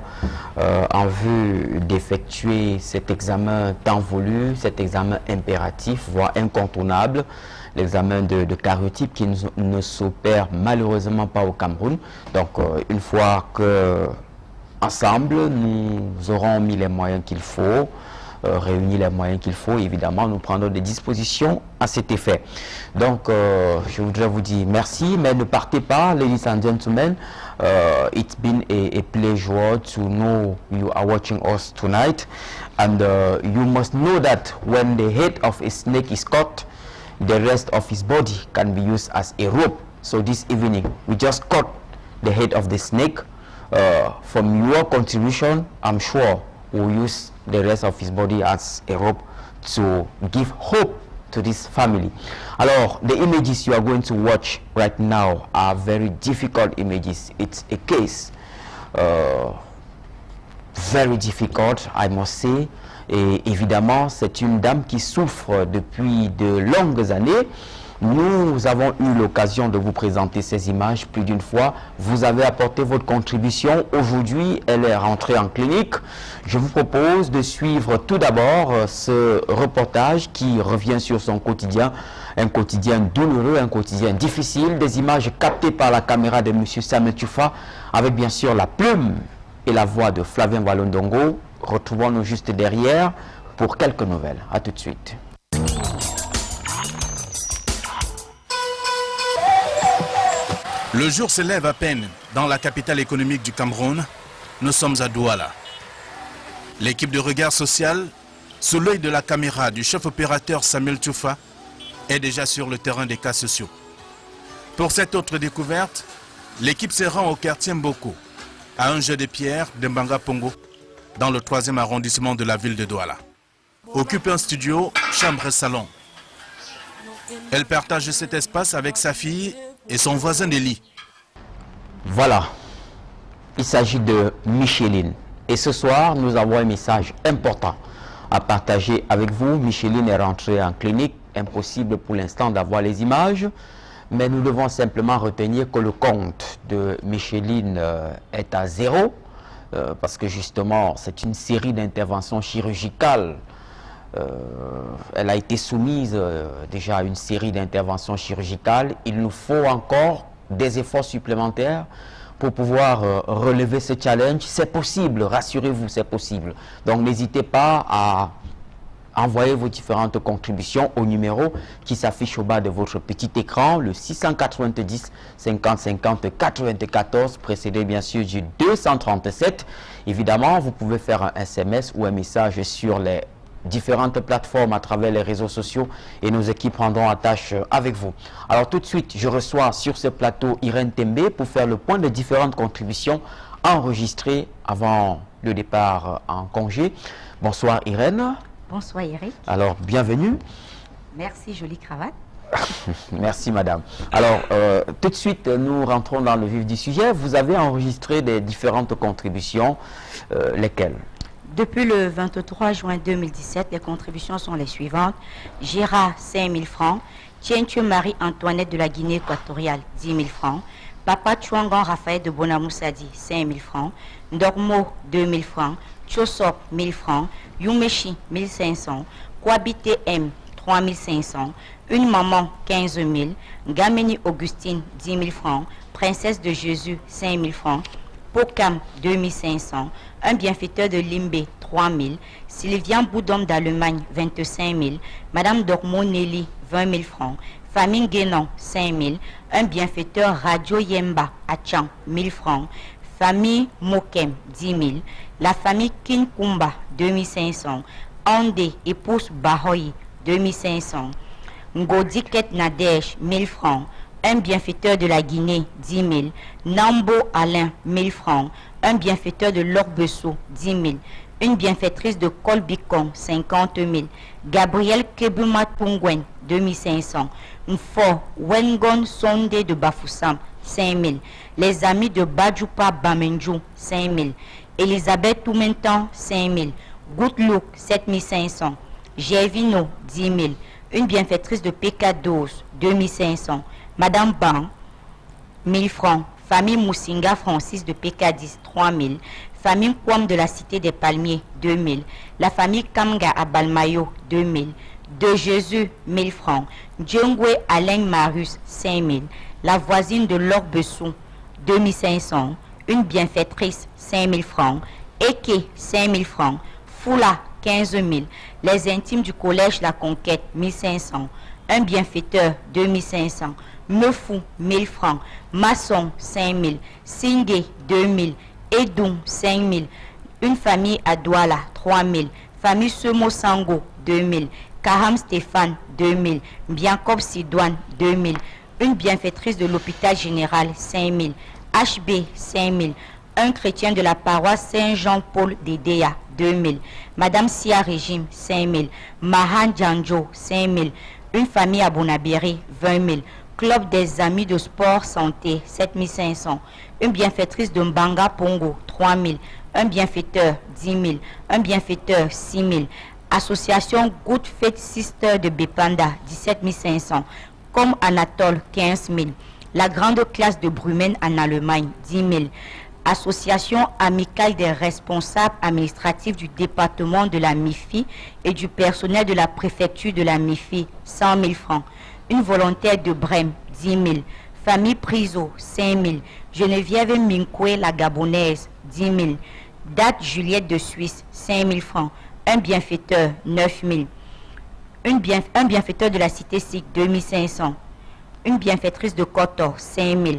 en vue d'effectuer cet examen tant voulu, cet examen impératif, voire incontournable, l'examen de karyotype qui ne s'opère malheureusement pas au Cameroun. Donc une fois que ensemble nous aurons mis les moyens qu'il faut, réunir les moyens qu'il faut, évidemment nous prendrons des dispositions à cet effet. Donc je voudrais vous dire merci, mais ne partez pas, ladies and gentlemen. It's been a pleasure to know you are watching us tonight, and you must know that when the head of a snake is caught, the rest of his body can be used as a rope. So this evening we just caught the head of the snake. From your contribution, I'm sure we'll use the rest of his body as a rope to give hope to this family. Alors, the images you are going to watch right now are very difficult images. It's a case very difficult, I must say. Et évidemment, c'est une dame qui souffre depuis de longues années. Nous avons eu l'occasion de vous présenter ces images plus d'une fois. Vous avez apporté votre contribution. Aujourd'hui, elle est rentrée en clinique. Je vous propose de suivre tout d'abord ce reportage qui revient sur son quotidien. Un quotidien douloureux, un quotidien difficile. Des images captées par la caméra de M. Samuel Tchoufa, avec bien sûr la plume et la voix de Flavien Walondongo. Retrouvons-nous juste derrière pour quelques nouvelles. A tout de suite. Le jour se lève à peine dans la capitale économique du Cameroun. Nous sommes à Douala. L'équipe de regard social, sous l'œil de la caméra du chef opérateur Samuel Tchoufa, est déjà sur le terrain des cas sociaux. Pour cette autre découverte, l'équipe se rend au quartier Mboko, à un jeu de pierre de Mbanga Pongo, dans le 3e arrondissement de la ville de Douala. Occupe un studio, chambre et salon. Elle partage cet espace avec sa fille et son voisin de lit. Voilà, il s'agit de Micheline. Et ce soir, nous avons un message important à partager avec vous. Micheline est rentrée en clinique. Impossible pour l'instant d'avoir les images. Mais nous devons simplement retenir que le compte de Micheline est à 0. Parce que justement, c'est une série d'interventions chirurgicales Elle a été soumise déjà à une série d'interventions chirurgicales. Il nous faut encore des efforts supplémentaires pour pouvoir relever ce challenge. C'est possible, rassurez-vous, c'est possible. Donc n'hésitez pas à envoyer vos différentes contributions au numéro qui s'affiche au bas de votre petit écran, le 690 50 50 94, précédé bien sûr du 237. Évidemment, vous pouvez faire un SMS ou un message sur les différentes plateformes à travers les réseaux sociaux et nos équipes prendront attache avec vous. Alors tout de suite, je reçois sur ce plateau Irène Tembe pour faire le point de différentes contributions enregistrées avant le départ en congé. Bonsoir Irène. Bonsoir Eric. Alors bienvenue. Merci, jolie cravate. Merci madame. Alors tout de suite, nous rentrons dans le vif du sujet. Vous avez enregistré des différentes contributions, lesquelles? Depuis le 23 juin 2017, les contributions sont les suivantes. Gérard, 5 000 francs. Tientu Marie-Antoinette de la Guinée équatoriale, 10 000 francs. Papa Chouangan Raphaël de Bonamoussadi, 5 000 francs. Ndormo, 2 000 francs. Chosop, 1 000 francs. Yumeshi, 1 500. Kwabite M, 3 500. Une maman, 15 000. Gameni Augustine, 10 000 francs. Princesse de Jésus, 5 000 francs. Pokam, 2 500. Un bienfaiteur de Limbe, 3 000. Sylvian Boudom d'Allemagne, 25 000. Madame Dormo Nelly, 20 000 francs. Famille Guénon, 5 000. Un bienfaiteur Radio Yemba, à Tchang, 1 000 francs. Famille Mokem, 10 000. La famille Kinkumba, 2 500. Andé, épouse Bahoy, 2 500. Ngodiket Nadège, 1 000 francs. Un bienfaiteur de la Guinée, 10 000. Nambo Alain, 1 000 francs. Un bienfaiteur de l'Orbesso, 10 000. Une bienfaitrice de Colbicon, 50 000. Gabriel Kebuma Tungwen, 2 500. Mfo Wengon Sonde de Bafoussam, 5 000. Les amis de Badjoupa Bamenjou, 5 000. Elisabeth Toumentan, 5 000. Goutlouk, 7 500. Gervino, 10 000. Une bienfaitrice de PK12, 2 500. Madame Ban, 1 000 francs. Famille Moussinga Francis de PK10, 3 000. Famille Kwam de la Cité des Palmiers, 2 000. La famille Kamga à Balmayo, 2 000. De Jésus, 1 000 francs. Djongwe Alain Marius, 5 000. La voisine de l'Orbessou, 2 500. Une bienfaitrice, 5 000 francs. Eke, 5 000 francs. Foula, 15 000. Les intimes du collège La Conquête, 1 500. Un bienfaiteur, 2 500. Meufou, 1 000 francs. Masson, 5 000. Singé, 2 000. Edoum, 5 000. Une famille à Douala, 3 000. Famille Semo Sango, 2 000. Karam Stéphane, 2 000. Biancob Sidouane, 2 000. Une bienfaitrice de l'hôpital général, 5 000. HB, 5 000. Un chrétien de la paroisse Saint-Jean-Paul d'Edea, 2 000. Madame Sia Régime, 5 000. Mahan Djanjo, 5 000. Une famille à Bonabiri, 20 000. Club des amis de sport santé, 7 500. Une bienfaitrice de Mbanga Pongo, 3 000. Un bienfaiteur, 10 000. Un bienfaiteur, 6 000. Association Good Faith Sister de Bepanda, 17 500. Comme Anatole, 15 000. La grande classe de Brumen en Allemagne, 10 000. Association amicale des responsables administratifs du département de la MIFI et du personnel de la préfecture de la MIFI, 100 000 francs. Une volontaire de Brême, 10 000. Famille Priso, 5 000. Geneviève Minkwe, la Gabonaise, 10 000. Date Juliette de Suisse, 5 000 francs. Un bienfaiteur, 9 000. Un bienfaiteur de la Cité SIC, 2 500. Une bienfaitrice de Kotor, 5 000.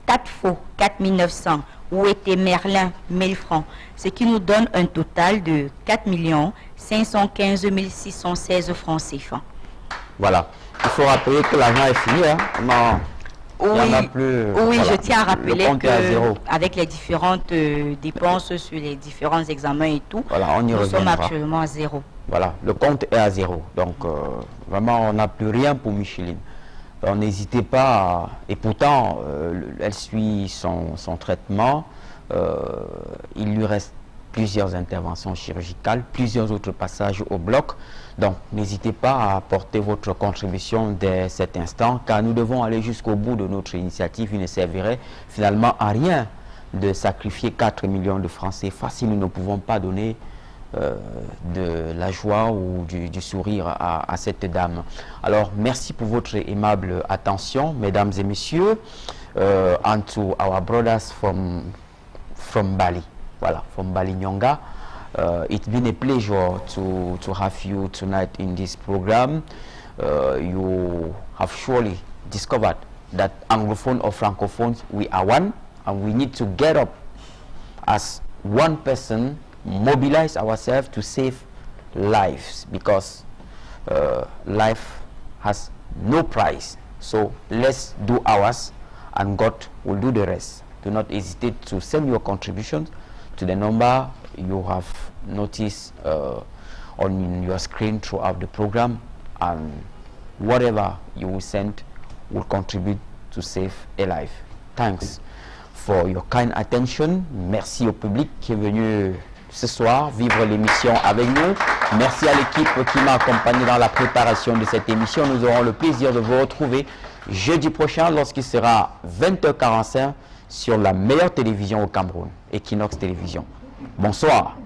Tatfo, 4 900. Ouété Merlin, 1 000 francs. Ce qui nous donne un total de 4 515 616 francs CFA. Voilà. Il faut rappeler que l'argent est fini. Hein? Non. Oui, il y en a plus, oui, voilà. je tiens à rappeler qu'avec les différentes dépenses sur les différents examens et tout, voilà, on y nous reviendra. sommes actuellement à 0. Voilà, le compte est à 0. Donc, vraiment, on n'a plus rien pour Micheline. Alors, n'hésitez pas, et pourtant, elle suit son traitement. Il lui reste plusieurs interventions chirurgicales, plusieurs autres passages au bloc. Donc, n'hésitez pas à apporter votre contribution dès cet instant, car nous devons aller jusqu'au bout de notre initiative. Il ne servirait finalement à rien de sacrifier 4 millions de francs CFA si nous ne pouvons pas donner de la joie ou du sourire à cette dame. Alors, merci pour votre aimable attention, mesdames et messieurs, and to our brothers from Bali. Voilà, from Bali Nyonga. It's been a pleasure to have you tonight in this program. You have surely discovered that Anglophone or Francophones, we are one, and we need to get up as one person, mobilize ourselves to save lives, because life has no price. So let's do ours, and God will do the rest. Do not hesitate to send your contributions to the number you have noticed on your screen throughout the program, and whatever you will send will contribute to save a life. Thanks for your kind attention. Merci au public qui est venu ce soir vivre l'émission avec nous. Merci à l'équipe qui m'a accompagné dans la préparation de cette émission. Nous aurons le plaisir de vous retrouver jeudi prochain lorsqu'il sera 20h45 sur la meilleure télévision au Cameroun, Equinox Télévision. Bonsoir.